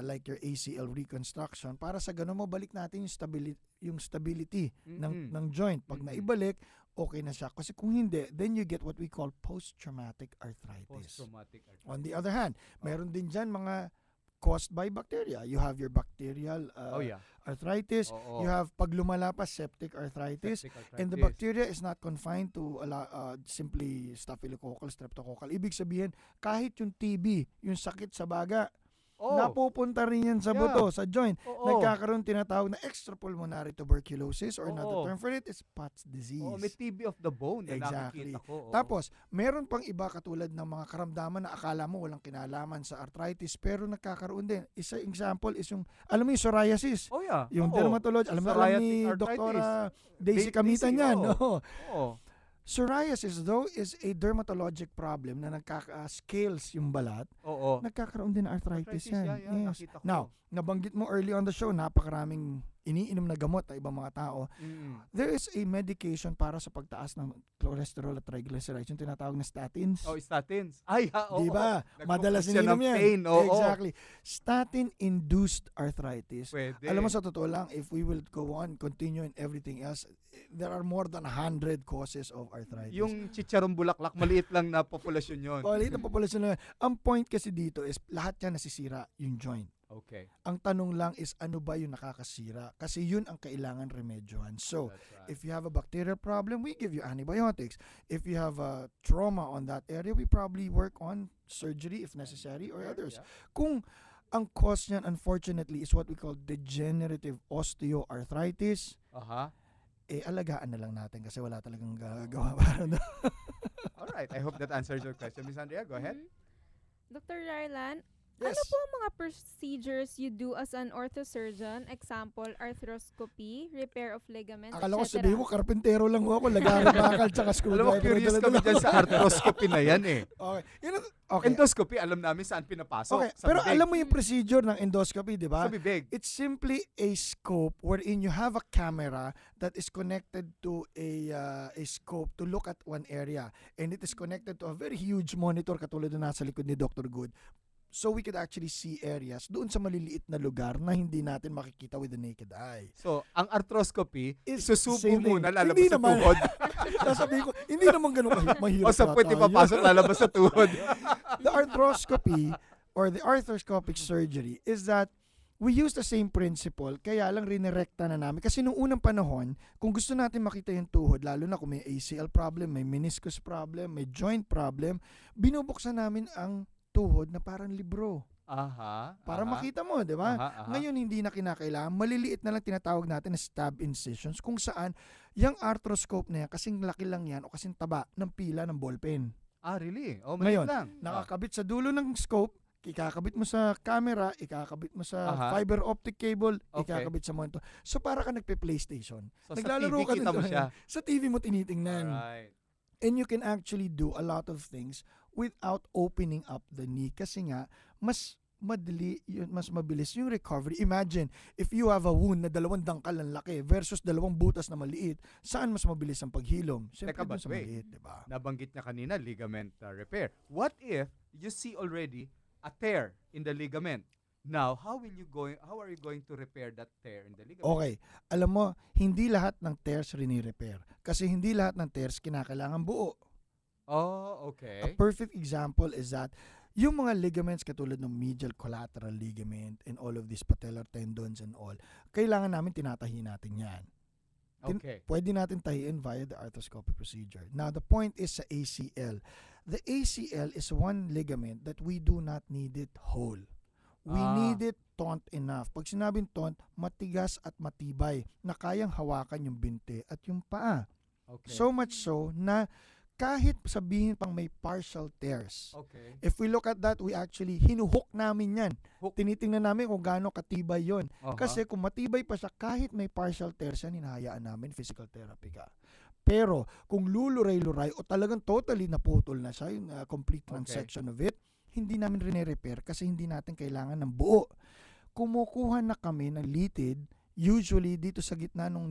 like your ACL reconstruction para sa ganun mabalik natin yung stability ng joint. Pag naibalik, okay na siya. Kasi kung hindi, then you get what we call post-traumatic arthritis. On the other hand, meron din dyan mga caused by bacteria. You have your bacterial arthritis. You have pag lumala pa, septic arthritis. And the bacteria is not confined to simply staphylococcal, streptococcal. Ibig sabihin, kahit yung TB, yung sakit sa baga, napupunta rin yan sa buto, sa joint. Nagkakaroon tinatawag na extrapulmonary tuberculosis or another term for it is Pott's disease. May TB of the bone na nakikita ko. Tapos, meron pang iba katulad ng mga karamdaman na akala mo walang kinalaman sa arthritis pero nagkakaroon din. Isa example is yung, alam mo yung psoriasis. Yung dermatology, alam mo ni Dr. Daisy Kamitan yan. Psoriasis though is a dermatologic problem na nagkaka-scales yung balat. Nagkakaroon din ng arthritis yan. Yes. Now, nabanggit mo early on the show, napakaraming iniinom na gamot ng ibang mga tao. There is a medication para sa pagtaas ng cholesterol at triglycerides, yung tinatawag na statins. Statins. Diba? Madalas ininom yan. Exactly. Statin-induced arthritis. Pwede. Alam mo, sa totoo lang, if we will go on, continue and everything else, there are more than 100 causes of arthritis. Yung chicharong bulaklak, maliit lang na populasyon yun. Maliit na populasyon na. Ang point kasi dito is lahat yan nasisira yung joint. Okay. Ang tanong lang is ano ba yung nakakasira? Kasi yun ang kailangan remedyohan. So, if you have a bacterial problem, we give you antibiotics. If you have a trauma on that area, we probably work on surgery if necessary or others. Kung ang cause niyan, unfortunately, is what we call degenerative osteoarthritis, alagaan na lang natin kasi wala talagang gagawa para doon. Alright, I hope that answers your question. Ms. Andrea, go ahead. Dr. Rylan, yes. Ano po ang mga procedures you do as an orthosurgeon? Example, arthroscopy, repair of ligaments, Akala ko etc. sabihin mo, karpentero lang ako, lagari bakal, tsaka screwdriver. Alam mo, curious kami dyan sa arthroscopy na yan eh. Okay. Endoscopy, alam namin saan pinapasok. Okay, pero bibig. alam mo yung procedure ng endoscopy, di ba? Sa bibig. It's simply a scope wherein you have a camera that is connected to a scope to look at one area. And it is connected to a very huge monitor katulad na nasa likod ni Dr. Good. So we could actually see areas doon sa maliliit na lugar na hindi natin makikita with the naked eye. So, ang arthroscopy, susubo same thing. muna, lalabas sa tuhod. Sasabihin ko, hindi naman ganun mahirap. O sa puwet, ipapasok, lalabas sa tuhod. The arthroscopy or the arthroscopic surgery is that we use the same principle, kaya lang rinirekta na namin. Kasi nung unang panahon, kung gusto natin makita yung tuhod, lalo na kung may ACL problem, may meniscus problem, may joint problem, binubuksan namin ang tuhod na parang libro. Para makita mo, di ba? Ngayon, hindi na kinakailangan. Maliliit na lang tinatawag natin na stab incisions kung saan yung arthroscope na yan, kasing laki lang yan o kasing taba ng pila ng ballpen. Really? Ngayon, nakakabit sa dulo ng scope, ikakabit mo sa camera, ikakabit mo sa fiber optic cable, ikakabit sa monitor. So, para ka nagpe-PlayStation. So, naglalaro sa TV kita mo siya. Sa TV mo tinitingnan. Alright. And you can actually do a lot of things without opening up the knee kasi nga mas mabilis yung recovery. Imagine, if you have a wound na 2 dangkal ang laki versus 2 butas na maliit, saan mas mabilis ang paghilom? Siyempre dun sa maliit, diba? Nabanggit niya kanina, ligament repair. What if you see already a tear in the ligament? Now, how are you going to repair that tear in the ligament? Okay. Alam mo, hindi lahat ng tears rini-repair. Kasi hindi lahat ng tears kinakailangan buo. Oh, A okay. perfect example is that yung mga ligaments katulad ng medial collateral ligament and all of these patellar tendons and all, kailangan namin tinatahi natin yan. Okay. Pwede natin tahiin via the arthroscopic procedure. Now, the point is sa ACL. The ACL is one ligament that we do not need it whole. We need it taut enough. Pag sinabing taut, matigas at matibay na kayang hawakan yung binti at yung paa. Okay. So much so na kahit sabihin pang may partial tears. Okay. If we look at that, we actually hinuhook namin yan. Hook. Tinitingnan namin kung gaano katibay yon. Uh-huh. Kasi kung matibay pa siya, kahit may partial tears yan, hinahayaan namin physical therapy ka. Pero kung luluray-luray o talagang totally naputol na siya, yung complete transection of it, hindi namin rin-repair kasi hindi natin kailangan ng buo. Kumukuha na kami ng litid, usually dito sa gitna ng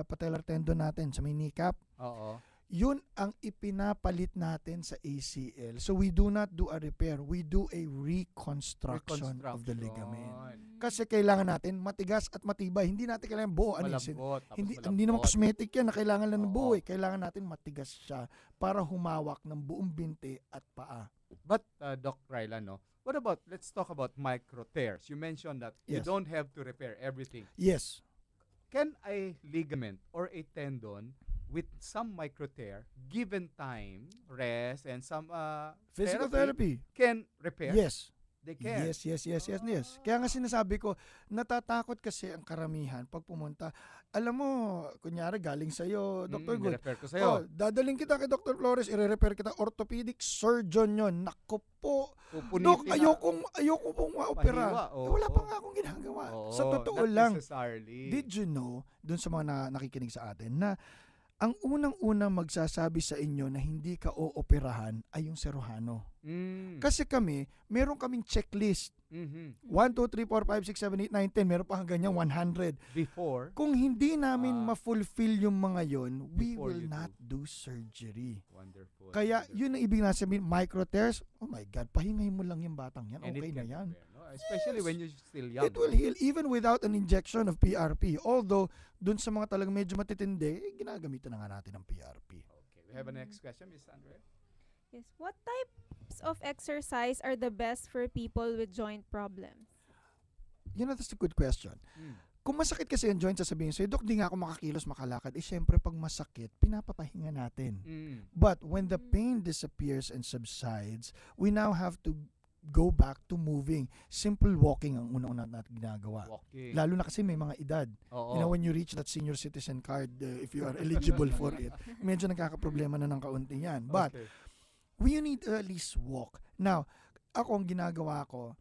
patellar tendon natin, sa may kneecap. Oo. Yun ang ipinapalit natin sa ACL. So we do not do a repair, we do a reconstruction of the ligament. Kasi kailangan natin matigas at matibay. Hindi natin kailangan buo. Malambot, Hindi naman cosmetic yan na kailangan lang ng buo. Kailangan natin matigas siya para humawak ng buong binti at paa. But Doc Rylan, no? What about, let's talk about micro tears. You mentioned that you Yes. don't have to repair everything. Yes. Can a ligament or a tendon with some micro tear, given time, rest, and some Physical therapy. can repair? Yes. They can. Yes. Kaya nga sinasabi ko, natatakot kasi ang karamihan pag pumunta. Alam mo, kunyari galing sa'yo, Dr. Good. repair ko sa'yo. Dadaling kita kay Dr. Flores, i-repair kita. Orthopedic surgeon yon. Naku po. Dok, ayoko pong ma-opera. Wala pa nga akong ginagawa. Sa totoo lang, did you know, dun sa mga nakikinig sa atin, na ang unang-unang magsasabi sa inyo na hindi ka ooperahan ay yung serohano. Kasi kami, meron kaming checklist. 1, 2, 3, 4, 5, 6, 7, 8, 9, 10. Meron pa hanggang 100. Before? Kung hindi namin ma-fulfill yung mga yon, we will not do surgery. Wonderful. Kaya yun ang ibig sabihin, micro tears, oh my God, pahingahin mo lang yung batang yan. And okay na yan. Repair, no? Especially when you're still young. It will heal even without an injection of PRP. Although, dun sa mga talagang medyo matitindi, ginagamitan na nga natin ng PRP. Okay, we have a next question, Miss Andrea. Yes. What types of exercise are the best for people with joint problems? You know, that's a good question. Kung masakit kasi yung joint, sasabihin sa'yo, Dok, di nga ako makakilos, makalakad. Siyempre, pag masakit, pinapapahinga natin. But when the pain disappears and subsides, we now have to go back to moving. Simple walking ang una-una natin ginagawa. Walking. Lalo na kasi may mga edad. You know, when you reach that senior citizen card, if you are eligible for it, medyo nagkakaproblema na ng kaunti yan. But, we need to at least walk. Now, ako ang ginagawa ko,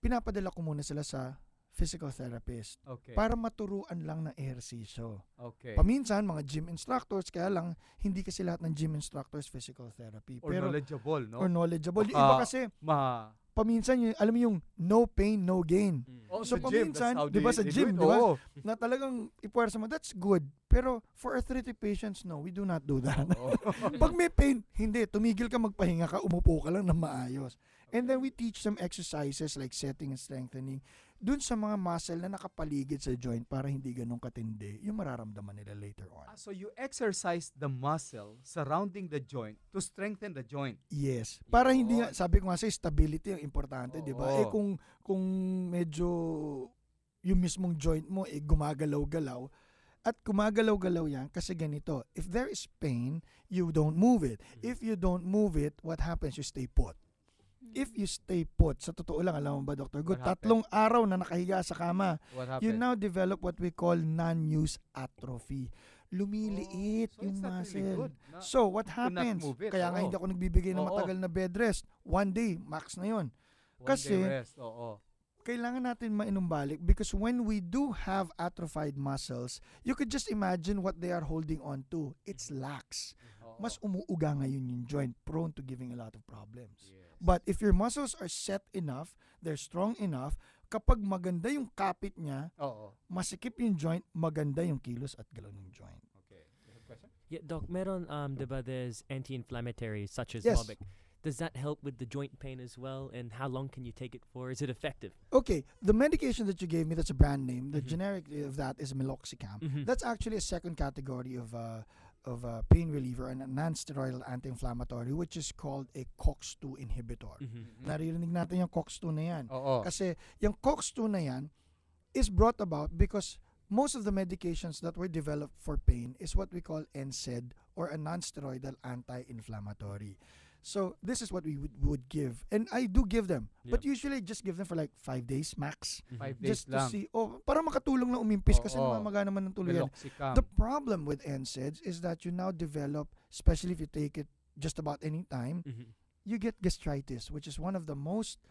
pinapadala ko muna sila sa physical therapist para maturuan lang ng ehersisyo. Paminsan, mga gym instructors, kaya lang, hindi kasi lahat ng gym instructors physical therapy. Or knowledgeable, no? Or knowledgeable. Yung iba kasi, paminsan, alam mo yung no pain, no gain. So, paminsan, di ba sa gym, di ba? Na talagang ipuwersa mo, that's good. Pero for arthritic patients, no, we do not do that. Pag may pain, hindi. Tumigil ka, magpahinga ka, umupo ka lang na maayos. And then we teach some exercises like setting and strengthening dun sa mga muscle na nakapaligid sa joint para hindi ganun katindi yung mararamdaman nila later on. So you exercise the muscle surrounding the joint to strengthen the joint. Yes. Para hindi nga, sabi ko nga sa stability ang importante, di ba? Kung medyo yung mismong joint mo gumagalaw-galaw, at gumagalaw-galaw yan kasi ganito. If there is pain, you don't move it. If you don't move it, what happens? You stay put. If you stay put, sa totoo lang, alam mo ba, Dr. Good, 3 araw na nakahiga sa kama, you now develop what we call non-use atrophy. Lumiliit yung muscle. Really so, what happens? Kaya nga hindi ako nagbibigay ng matagal na bed rest. 1 day, max na yun. Kasi, kailangan natin mainumbalik because when we do have atrophied muscles, you could just imagine what they are holding on to. It's lax. Mas umuuga ngayon yung joint, prone to giving a lot of problems. But if your muscles are set enough, they're strong enough, kapag maganda yung kapit niya, masikip yung joint, maganda yung kilos at galaw ng joint. Okay. You have a question? Yeah, Doc, meron, diba, there's anti-inflammatory such as Yes. Mobic. does that help with the joint pain as well? And how long can you take it for? Is it effective? Okay, the medication that you gave me, that's a brand name. The generic of that is meloxicam. That's actually a second category of a pain reliever and a non-steroidal anti-inflammatory, which is called a COX-2 inhibitor. Naririnig natin yung COX-2 na yan. Kasi yung COX-2 na yan is brought about because most of the medications that were developed for pain is what we call NSAID, or a non-steroidal anti-inflammatory. So this is what we would give. And I do give them. But usually I just give them for like 5 days max. 5 days just lang. to see, para makatulong lang umimpis kasi namamaga naman ng tuloy yan. Meloxicam. The problem with NSAIDs is that you now develop, especially if you take it just about any time, you get gastritis, which is one of the most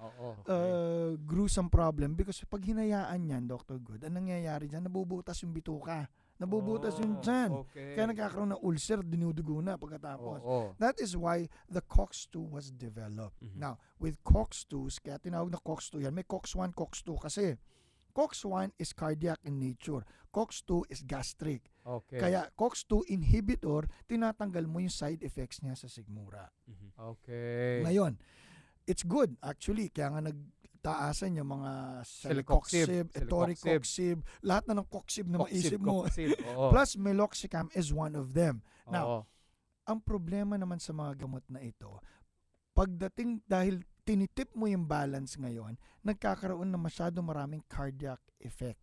gruesome problem because pag hinayaan yan, Dr. Good, ang nangyayari dyan, nabubutas yung bituka. Nabubutas yung dyan. Kaya nagkakaroon ng ulcer, dinudugo na pagkatapos. That is why the COX-2 was developed. Now, with COX-2s, kaya tinawag na COX-2 yan, may COX-1, COX-2 kasi. COX-1 is cardiac in nature. COX-2 is gastric. Kaya COX-2 inhibitor, tinatanggal mo yung side effects niya sa sigmura. Ngayon, it's good actually. Kaya nga nagtaasan yung mga celecoxib, etoricoxib, lahat na ng coxib na maisip mo. Plus meloxicam is one of them. Now, ang problema naman sa mga gamot na ito, pagdating dahil tinitip mo yung balance ngayon, nagkakaroon na masyado maraming cardiac effect.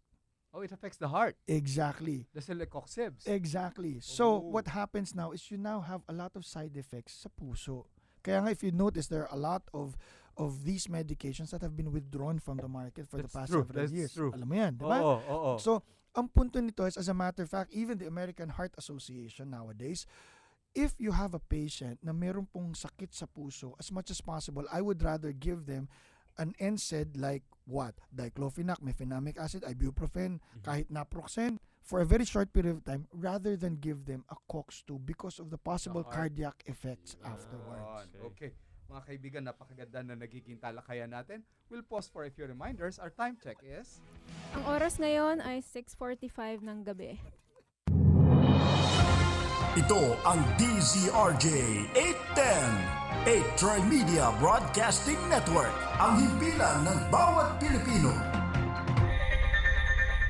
It affects the heart. Exactly. The celecoxibs. Exactly. So, what happens now is you now have a lot of side effects sa puso. Kaya nga if you notice, there are a lot of these medications that have been withdrawn from the market for the past several years. Alam mo yan, di ba? So, ang punto nito is, as a matter of fact, even the American Heart Association nowadays, if you have a patient na meron pong sakit sa puso, as much as possible, I would rather give them an NSAID like what? Diclofenac, mefenamic acid, ibuprofen, kahit naproxen, for a very short period of time, rather than give them a COX-2 because of the possible cardiac effects afterwards. Okay. Mga kaibigan, napakaganda na nagiging talakayan natin. We'll pause for a few reminders. Our time check is... Ang oras ngayon ay 6:45 ng gabi. Ito ang DZRJ 810, 8 Tri-Media Broadcasting Network, ang himpilan ng bawat Pilipino.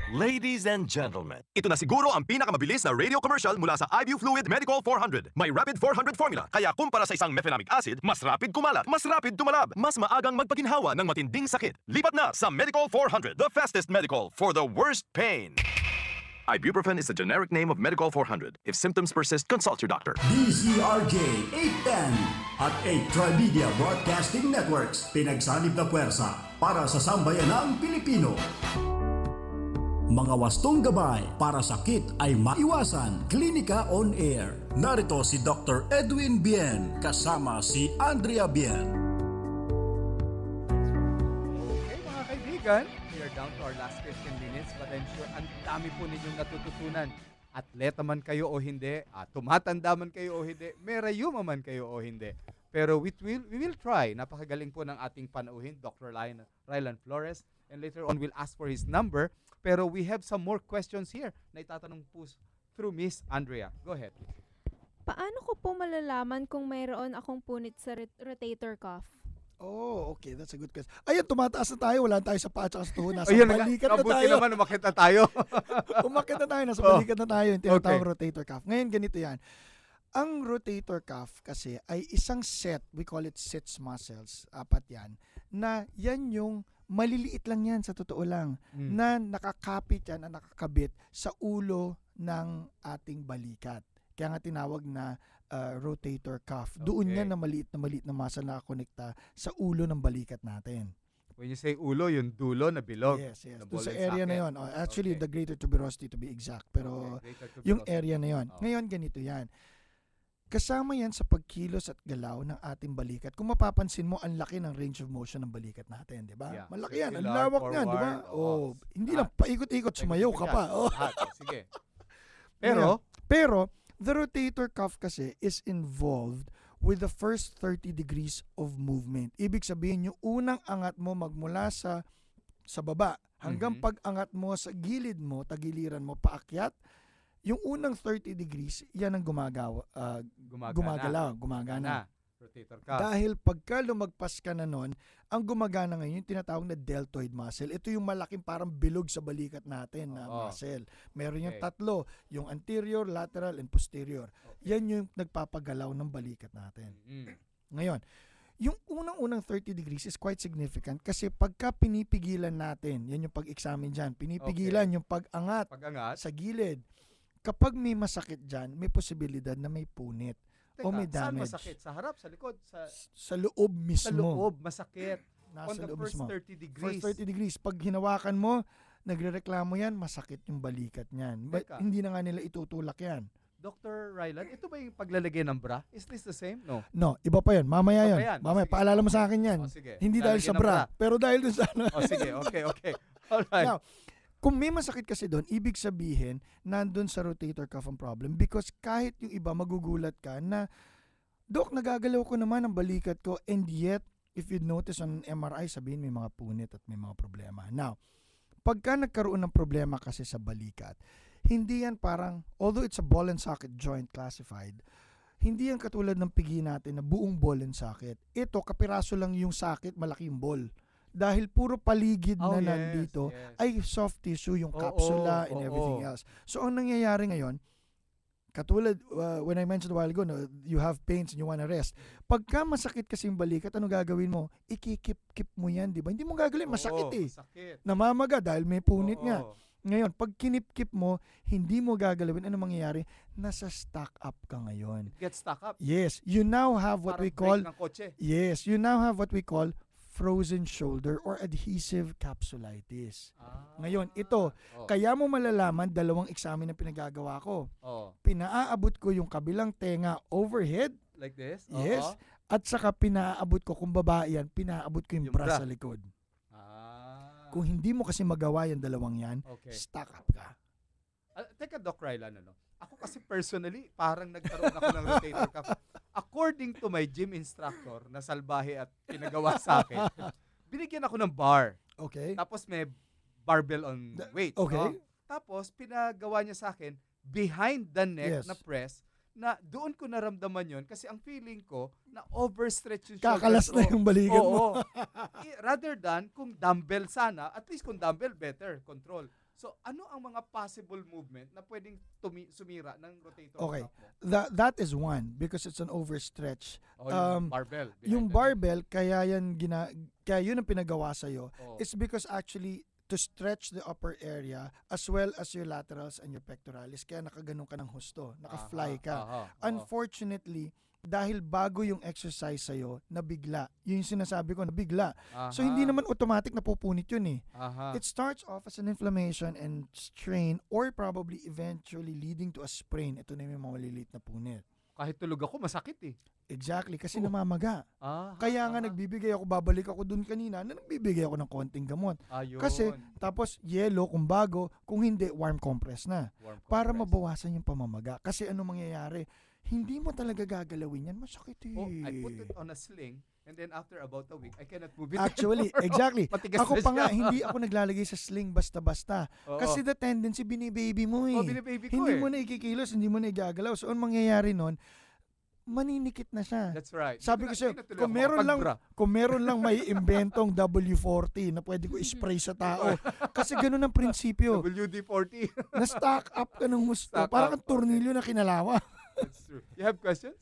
Ladies and gentlemen, ito na siguro ang pinakamabilis na radio commercial mula sa IBU Fluid Medical 400. May Rapid 400 formula, kaya kumpara sa isang mefenamic acid, mas rapid kumalat, mas rapid tumalab, mas maagang magpaginhawa ng matinding sakit. Lipat na sa Medical 400, the fastest medical for the worst pain. Ibuprofen is the generic name of Medical 400. If symptoms persist, consult your doctor. DZRJ 810 at 8 Tri-Media Broadcasting Networks. Pinagsanib na puwersa para sa sambayanang Pilipino. Mga wastong gabay para sakit ay maiwasan. Klinika on Air. Narito si Dr. Edwin Bien kasama si Andrea Bien. Okay mga kaibigan, we are down to our last 15 minutes but I'm sure ang dami po ninyong natututunan. Atleta man kayo o hindi, tumatanda man kayo o hindi, may rayuma man kayo o hindi. Pero we will try. Napakagaling po ng ating panauhin, Dr. Rylan Flores. And later on, we'll ask for his number. Pero we have some more questions here na itatanong po through Miss Andrea. Go ahead. Paano ko po malalaman kung mayroon akong punit sa rotator cuff? Okay. That's a good question. Ayan, tumataas na tayo. Wala tayo sa paa at sa tuhod. Nasa Ayun, balikat na mabuti tayo. naman, umakit na tayo. Umakit na tayo. Nasa balikat na tayo. Yung tinatawag rotator cuff. Ngayon, ganito yan. Ang rotator cuff kasi ay isang set, we call it sits muscles, 4 yan, na yan yung maliliit lang yan sa totoo lang, na nakakapit yan, na nakakabit sa ulo ng ating balikat. Kaya nga tinawag na rotator cuff. Doon yan na maliit na muscle na nakakonekta sa ulo ng balikat natin. When you say ulo, yung dulo na bilog. Yes. Doon sa area na yun. Actually, the greater tuberosity to be exact. Pero yung area na yun. Ngayon, ganito yan. Kasama yan sa pagkilos at galaw ng ating balikat. Kung mapapansin mo, ang laki ng range of motion ng balikat natin, di ba? Yeah. Malaki yan, ang lawak yan, di ba? Hindi lang paikot-ikot, sumayaw ka pa. Sige. Pero, the rotator cuff kasi is involved with the first 30 degrees of movement. Ibig sabihin, yung unang angat mo magmula sa baba hanggang pag-angat mo sa gilid mo, tagiliran mo, paakyat, yung unang 30 degrees, yan ang gumagalaw, gumagana. rotator cuff. Dahil pagka lumagpas ka na nun, ang gumagana ngayon yung tinatawag na deltoid muscle. Ito yung malaking parang bilog sa balikat natin na muscle. Meron yung tatlo, yung anterior, lateral, and posterior. Yan yung nagpapagalaw ng balikat natin. Ngayon, yung unang-unang 30 degrees is quite significant kasi pagka pinipigilan natin, yan yung pag-examine dyan, pinipigilan yung pag-angat sa gilid. Kapag may masakit dyan, may posibilidad na may punit. O may damage. Saan masakit? Sa harap, sa likod? Sa loob mismo. Sa loob, masakit. Nasa On the loob first mismo. 30 degrees. First 30 degrees. Pag hinawakan mo, nagrereklamo yan, masakit yung balikat niyan. Hindi na nga nila itutulak yan. Dr. Rylan, ito ba yung paglalagay ng bra? Is this the same? No. No, iba pa yan. Mamaya yan. Mamaya, paalala mo sa akin yan. Sige. Hindi dahil sa bra, pero dahil dun sa ano. Sige, okay. Alright. Now, kung may masakit kasi doon, ibig sabihin, nandun sa rotator cuff ang problem because kahit yung iba magugulat ka na, Dok, nagagalaw ko naman ang balikat ko and yet, if you notice on MRI, sabihin may mga punit at may mga problema. Now, pagka nagkaroon ng problema kasi sa balikat, hindi yan parang, although it's a ball and socket joint classified, hindi yan katulad ng pigi natin na buong ball and socket. Ito, kapiraso lang yung socket, malaki yung ball. Dahil puro paligid na nandito ay soft tissue, yung capsula and everything else. So, ang nangyayari ngayon, katulad when I mentioned a while ago, no, you have pains and you wanna rest. Pagka masakit kasi yung balikat, ano gagawin mo? Ikikip-kip mo yan, di ba? Hindi mo gagawin, masakit Masakit. Namamaga dahil may punit nga. Ngayon, pag kinip-kip mo, hindi mo gagalawin, ano mangyayari? Nasa stock up ka ngayon. Get stuck up. Yes, you now have what Parang we call brake ng kotse. Yes, you now have what we call frozen shoulder or adhesive capsulitis. Ngayon, ito, kaya mo malalaman, dalawang examen na pinagagawa ko. Pinaaabot ko yung kabilang tenga overhead. Like this? Yes. At saka pinaaabot ko, kung babae yan, pinaaabot ko yung bra sa likod. Kung hindi mo kasi magawa yung dalawang yan, stock up ka. Teka, Doc Rylan, ako kasi personally, parang nagkaroon ako ng rotator cuff. According to my gym instructor na salbahe at pinagawa sa akin, binigyan ako ng bar. Okay. Tapos may barbell on weight. Okay. Tapos pinagawa niya sa akin behind the neck na press na doon ko naramdaman yon kasi ang feeling ko na overstretch yung shoulders. Kakalas na yung balikat mo. Rather than kung dumbbell sana, at least kung dumbbell better control. So, ano ang mga possible movement na pwedeng sumira ng rotator cuff mo? That is one because it's an overstretch. Yung barbell. Yung barbell, kaya yun ang pinagawa sa'yo. It's because actually to stretch the upper area as well as your laterals and your pectoralis. Kaya nakaganon ka ng husto. Naka-fly ka. Unfortunately, dahil bago yung exercise sa'yo, nabigla. Yun yung sinasabi ko, nabigla. So, hindi naman automatic na pupunit yun eh. It starts off as an inflammation and strain or probably eventually leading to a sprain. Ito na yung mga maliliit na punit. Kahit tulog ako, masakit eh. Exactly, kasi namamaga. Kaya nga nagbibigay ako, babalik ako dun kanina, na nagbibigay ako ng konting gamot. Kasi, tapos yellow kung bago, kung hindi, warm compress na. Para mabawasan yung pamamaga. Kasi ano mangyayari? Hindi mo talaga gagalawin yan. Masakit eh. I put it on a sling and then after about a week, I cannot move it Actually, anymore. exactly. Ako pa nga, hindi ako naglalagay sa sling basta-basta. Kasi the tendency, binibaby mo eh. Binibaby ko hindi mo na ikikilos, hindi mo na igagalaw. So, ang mangyayari nun, maninikit na siya. That's right. Sabi ko sa'yo, kung meron lang may inventong W40 na pwede ko i-spray sa tao. Kasi ganun ang prinsipyo. WD-40. Na-stock up ka ng gusto. Parang kang tornilyo na kinalawa. That's true. You have questions?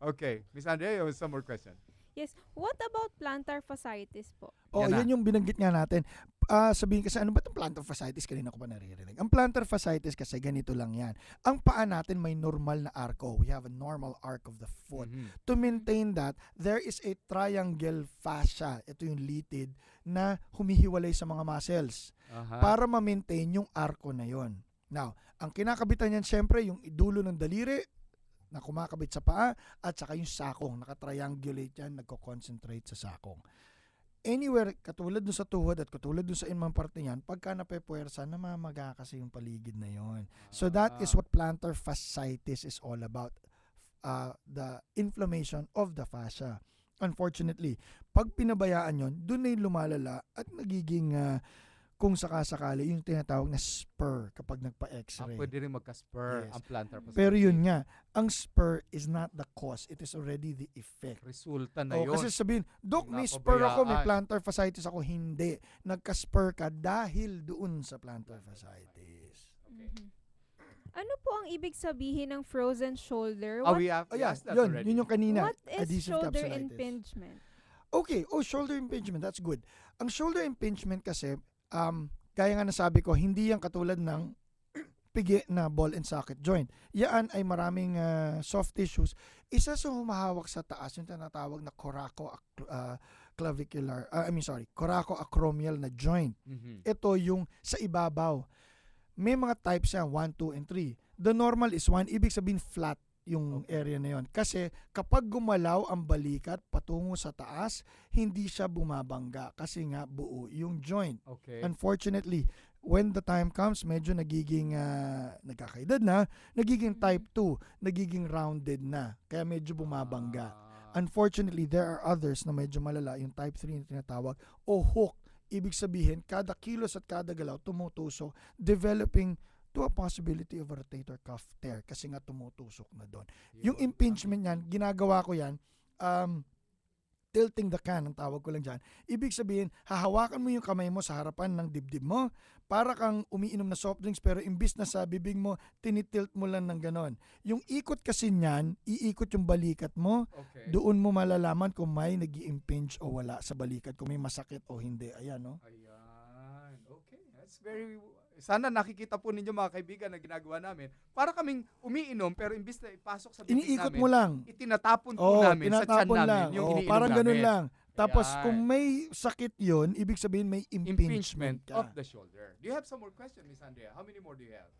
Okay. Miss Andrea, you have some more questions. Yes. What about plantar fasciitis po? Yan yung binanggit nga natin. Sabihin kasi, ano ba itong plantar fasciitis? Kanina ko pa naririnig. Ang plantar fasciitis kasi ganito lang yan. Ang paa natin may normal na arco. We have a normal arc of the foot. To maintain that, there is a triangle fascia. Ito yung litid na humihiwalay sa mga muscles. Para ma-maintain yung arco na yon. Now, ang kinakabitan yan, syempre, yung dulo ng daliri, na kumakabit sa paa at saka yung sakong, nakatriangulate yan, nagko-concentrate sa sakong. Anywhere, katulad dun sa tuhod at katulad dun sa inmang parte niyan, pagka napepuwersa, namamaga kasi yung paligid na yon. So that is what plantar fasciitis is all about. The inflammation of the fascia. Unfortunately, pag pinabayaan yon, dun na yung lumalala at nagiging kung sakasakali, yung tinatawag na spur kapag nagpa-x-ray. Pwede rin magka-spur Yes. ang plantar fasciitis. Pero yun nga, ang spur is not the cause. It is already the effect. Resulta na yun. Kasi sabihin, Dok, may Napabayaan. spur ako, may plantar fasciitis ako. Hindi. Nagka-spur ka dahil doon sa plantar fasciitis. Ano po ang ibig sabihin ng frozen shoulder? We have Ayan, asked that yun, already. yun yung kanina. What is adhesive shoulder capsulitis. impingement? Okay, shoulder impingement, that's good. Ang shoulder impingement kasi, kaya nga nasabi ko, hindi yan katulad ng pigi na ball and socket joint. Yan ay maraming soft tissues. Isa sa humahawak sa taas, yung tinatawag na coracoacromial na joint. Ito yung sa ibabaw. May mga types yan, 1, 2, and 3. The normal is 1, ibig sabihin flat yung area na yon. Kasi kapag gumalaw ang balikat patungo sa taas, hindi siya bumabangga kasi nga buo yung joint. Okay. Unfortunately, when the time comes, medyo nagiging nagkakaedad na, nagiging type 2, nagiging rounded na. Kaya medyo bumabangga. Unfortunately, there are others na medyo malala, yung type 3 na tinatawag, o hook. Ibig sabihin, kada kilos at kada galaw tumutusok, developing to a possibility of a rotator cuff tear kasi nga tumutusok na doon. Yung impingement niyan, ginagawa ko yan, tilting the can, ang tawag ko lang dyan. Ibig sabihin, hahawakan mo yung kamay mo sa harapan ng dibdib mo, para kang umiinom na soft drinks, pero imbis na sa bibig mo, tinitilt mo lang ng ganon. Yung ikot kasi niyan, iikot yung balikat mo, doon mo malalaman kung may nag-i-impinge o wala sa balikat, kung may masakit o hindi. Ayan, no? Ayan. Okay. That's very... Sana nakikita po ninyo mga kaibigan na ginagawa namin. Para kaming umiinom pero imbis na ipasok sa bibig iniikot namin, mo lang. Itinatapon po namin sa tiyan namin yung iniinom parang namin. ganun lang. Tapos Ayan. kung may sakit yun, ibig sabihin may impingement ka. of the shoulder. Do you have some more questions, Miss Andrea? How many more do you have?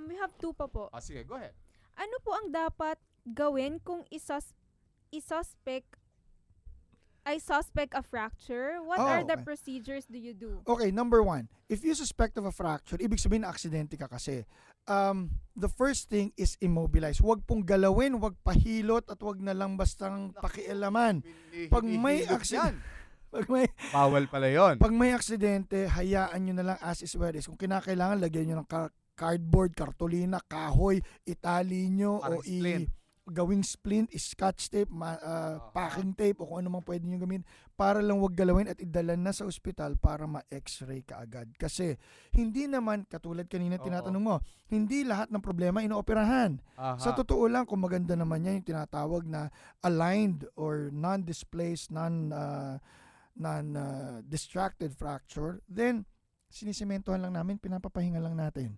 We have 2 pa po. Sige, go ahead. Ano po ang dapat gawin kung suspect a fracture? What are the procedures do you do? Okay, number 1. If you suspect of a fracture, ibig sabihin na aksidente ka kasi. The first thing is immobilize. Huwag pong galawin, huwag pahilot, at huwag na lang bastang pakialaman. Pag may aksidente, bawal pala yun. Pag may aksidente, hayaan nyo na lang as is where is. Kung kinakailangan, lagyan nyo ng cardboard, kartolina, kahoy, itali nyo, o gawing splint, scotch tape, packing tape, o kung ano mang pwede nyo gawin, para lang wag galawin at idala na sa ospital para ma-x-ray ka agad. Kasi hindi naman, katulad kanina tinatanong mo, hindi lahat ng problema inooperahan. Sa totoo lang, kung maganda naman yan, yung tinatawag na aligned or non-displaced, non-distracted fracture, then sinisimentohan lang namin, pinapapahinga lang natin.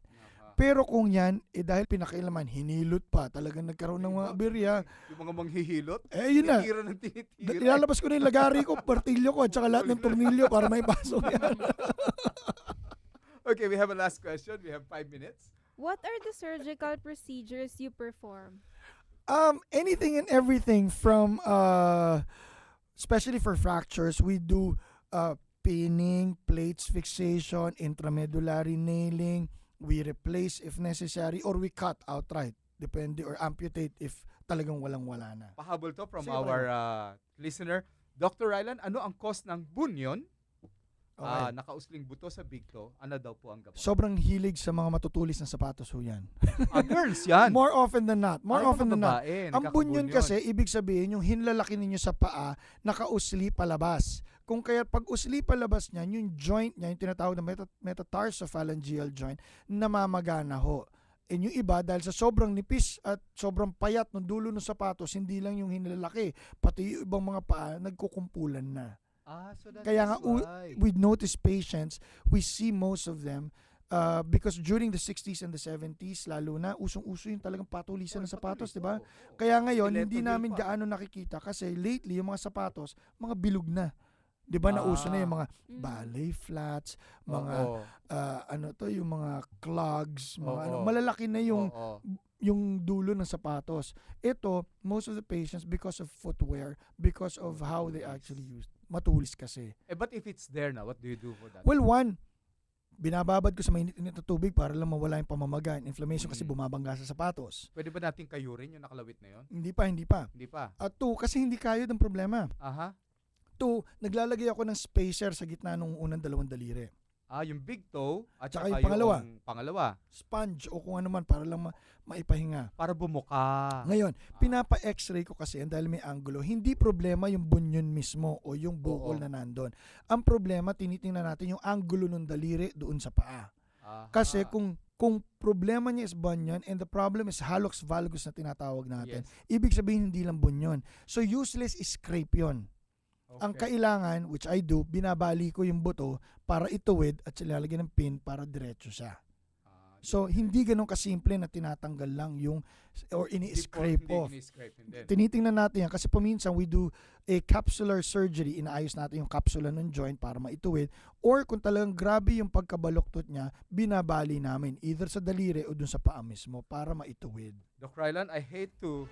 Pero kung yan, dahil pinakailaman, hinilot pa, talagang nagkaroon ng mga aberya. Yung mga manghihilot, yun na. tinitira ng tinitira. Ilalabas ko na yung lagari ko, partilyo ko, at saka lahat ng tornilyo para may pasok yan. Okay, we have a last question. We have 5 minutes. What are the surgical procedures you perform? Anything and everything from, especially for fractures, we do pinning, plates fixation, intramedullary nailing. We replace if necessary, or we cut outright, depende, or amputate if talagang walang-wala na. Pahabol to from our listener. Dr. Rylan, ano ang cause ng bunyon? Nakausling buto sa bigto, ano daw po ang gamot? Sobrang hilig sa mga matutulis na sapatos ho yan. Girls yan. More often than not. Ang bunyon kasi, ibig sabihin, yung hinlalaki ninyo sa paa, nakausli palabas. Kung kaya pag usli palabas niyan, yung joint niya, yung tinatawag na metatarsophalageal joint, namamagana ho. And yung iba, dahil sa sobrang nipis at sobrang payat ng dulo ng sapatos, hindi lang yung hinlalaki, pati yung ibang mga paa, nagkukumpulan na. So kaya nga, we notice patients, we see most of them, because during the 60s and the 70s, lalo na, usong-uso yung talagang patulisan ng sapatos, di ba? Kaya ngayon, hindi namin gaano nakikita kasi lately, yung mga sapatos, mga bilog na. Di ba nauso na yung mga ballet flats, mga yung mga clogs, mga malalaki na yung dulo ng sapatos. Ito, most of the patients, because of footwear, because of how they actually use, matulis kasi. But if it's there na, what do you do for that? Well, binababad ko sa mainit-init na tubig para lang mawala yung pamamaga, inflammation kasi bumabangga sa sapatos. Pwede ba natin kayurin yung nakalawit na yun? Hindi pa. At 2, kasi hindi kayod ang problema. 2, naglalagay ako ng spacer sa gitna ng unang 2 daliri. Yung big toe at Tsaka saka yung pangalawa. yung pangalawa. Sponge o kung ano man para lang maipahinga. Para bumuka. Ngayon, pinapa-x-ray ko kasi dahil may angulo. Hindi problema yung bunyon mismo o yung bukol na nandun. Ang problema, tinitingnan natin yung angulo ng daliri doon sa paa. Kasi kung problema niya is bunyon and the problem is hallux valgus na tinatawag natin, ibig sabihin hindi lang bunyon. So useless is scrape yun. Okay. Ang kailangan, which I do, binabali ko yung buto para ituwid at silalagyan ng pin para diretso siya. So, hindi ganun kasimple na tinatanggal lang yung or ini-scrape off. Tinitingnan natin yan kasi paminsan we do a capsular surgery, inaayos natin yung capsula ng joint para maituwid, or kung talagang grabe yung pagkabaluktot niya, binabali namin either sa daliri o dun sa paa mismo para maituwid. Doc Rylan, I hate to...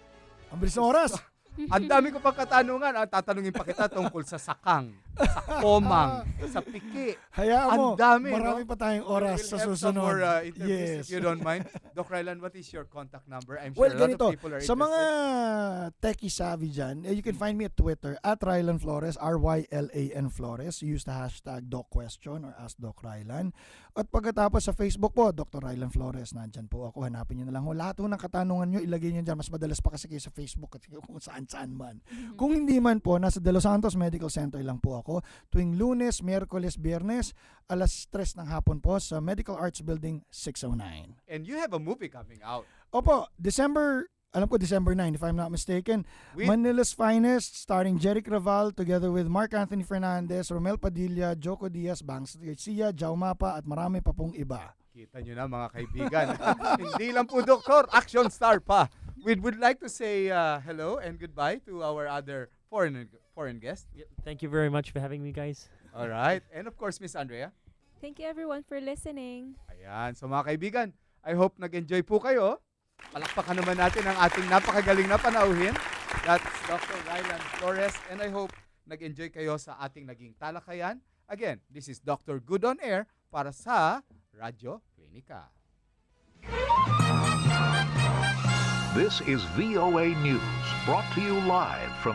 Ang bilis ng oras! Ang dami ko pang katanungan. Tatanungin pa kita tungkol sa sakang, sa komang, sa piki. Hayaan mo, dami, marami pa tayong oras sa susunod. More, interviews if you don't mind. Doc Rylan, what is your contact number? I'm sure well, a lot ganito, of people are interested. Sa mga techie savvy dyan, you can find me at Twitter, at Rylan Flores, RYLAN Flores. Use the hashtag DocQuestion or Ask Doc Rylan. At pagkatapos sa Facebook po, Dr. Rylan Flores, nandyan po ako. Hanapin nyo na lang. Lahat po ng katanungan nyo, ilagay nyo dyan. Mas madalas pa kasi kayo sa Facebook at kung saan man. Kung hindi man po, nasa De Los Santos Medical Center lang po ako. Tuwing Lunes, Miyerkules, Biyernes, alas 3 ng hapon po sa Medical Arts Building 609. And you have a movie coming out. Opo, December 9 if I'm not mistaken. Manila's Finest, starring Jeric Raval together with Mark Anthony Fernandez, Romel Padilla, Joko Diaz, Bangs Garcia, Jao Mapa at marami pa pong iba. Kita nyo na mga kaibigan. Hindi lang po doktor, action star pa. We would like to say hello and goodbye to our other foreign guests. Thank you very much for having me, guys. All right. And of course, Miss Andrea. Thank you everyone for listening. Ayan. So mga kaibigan, I hope nag-enjoy po kayo. Palakpakan naman natin ang ating napakagaling na panauhin. That's Dr. Rylan Flores. And I hope nag-enjoy kayo sa ating naging talakayan. Again, this is Dr. Good on Air para sa Radyo Klinika. This is VOA News, brought to you live from